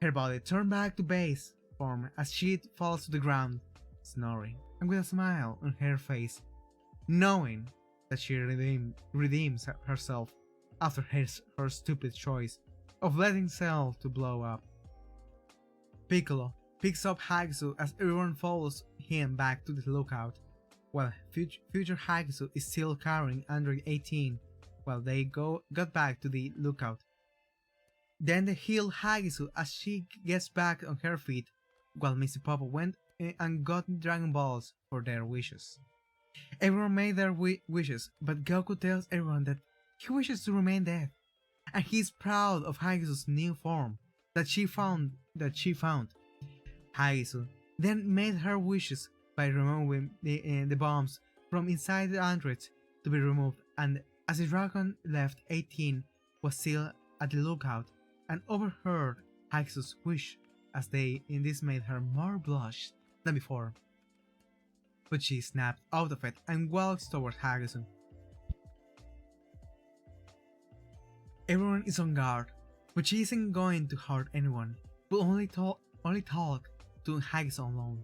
her body turns back to base form as she falls to the ground, snoring and with a smile on her face, knowing that she redeems herself after her stupid choice of letting Cell to blow up. Piccolo picks up Hagisu as everyone follows him back to the lookout, while future Hagisu is still carrying Android 18 while they got back to the lookout. Then they heal Hagisu as she gets back on her feet, while Missy Papa went and got Dragon Balls for their wishes. Everyone made their wishes, but Goku tells everyone that he wishes to remain dead, and he's proud of Hagisu's new form that she found. Hagisu then made her wishes by removing the bombs from inside the androids to be removed, and as the dragon left, 18 was still at the lookout and overheard Hagisu's wish, as this made her more blush than before. But she snapped out of it and walks towards Hagisu. Everyone is on guard, but she isn't going to hurt anyone, but only talk to Hagisu alone,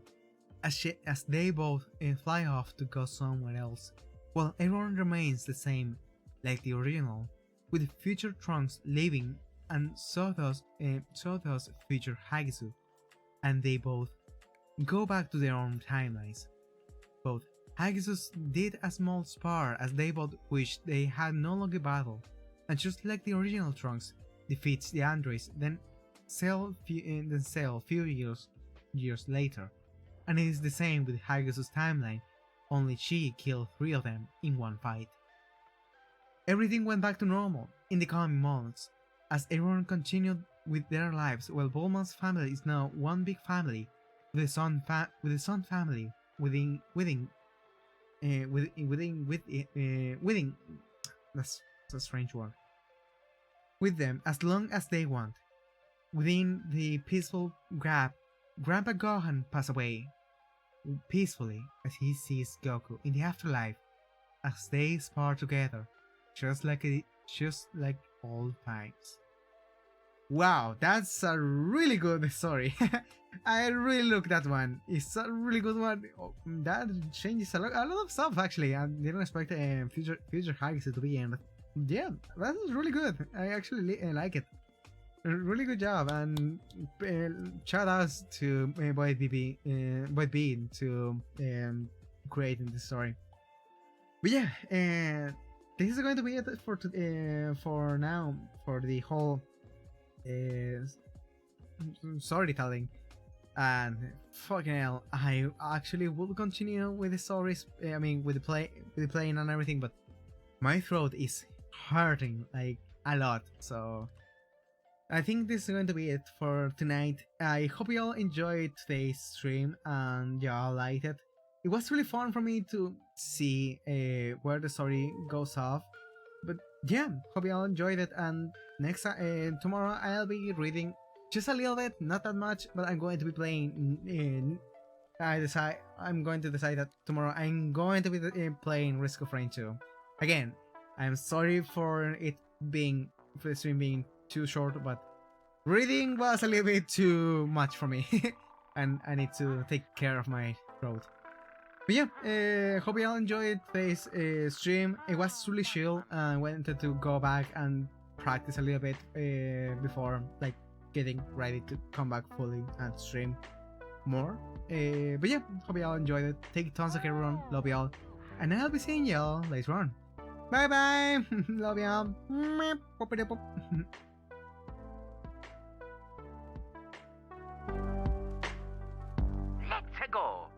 as they both fly off to go somewhere else, while everyone remains the same, like the original, with future Trunks leaving, and so does future Hagisu, and they both go back to their own timelines. Both Hagisu's did a small spar as they both wished they had no longer battle, and just like the original Trunks defeats the androids, then Cell few years later, and it is the same with Hagisu's timeline, only she killed 3 of them in one fight. Everything went back to normal in the coming months, as everyone continued with their lives, while Bulma's family is now one big family, with the Sun family that's a strange word, with them as long as they want. Within the peaceful Grandpa Gohan passed away peacefully as he sees Goku in the afterlife, as they spar together, just like old times. Wow, that's a really good story. I really looked that one. It's a really good one. Oh, that changes a lot of stuff actually. I didn't expect future Hagisu to be in, but yeah, that was really good. I actually like it. Really good job, and shout outs to Boyd B to creating this story. But yeah, this is going to be it for now, for the whole storytelling. And fucking hell, I actually will continue with the stories. I mean, with the playing and everything, but my throat is hurting like a lot. So I think this is going to be it for tonight. I hope you all enjoyed today's stream and y'all liked it. It was really fun for me to see where the story goes off. But yeah, hope you all enjoyed it. And tomorrow I'll be reading just a little bit, not that much, but I'm going to be playing. I'm going to decide that tomorrow I'm going to be playing Risk of Rain 2. Again, I'm sorry for the stream being too short, but reading was a little bit too much for me, and I need to take care of my throat. But yeah, hope you all enjoyed today's stream. It was really chill, and I wanted to go back and practice a little bit before getting ready to come back fully and stream more. But yeah, hope you all enjoyed it. Take tons of care, everyone. Love y'all, and I'll be seeing y'all later on. Bye bye. Love y'all. Let's go.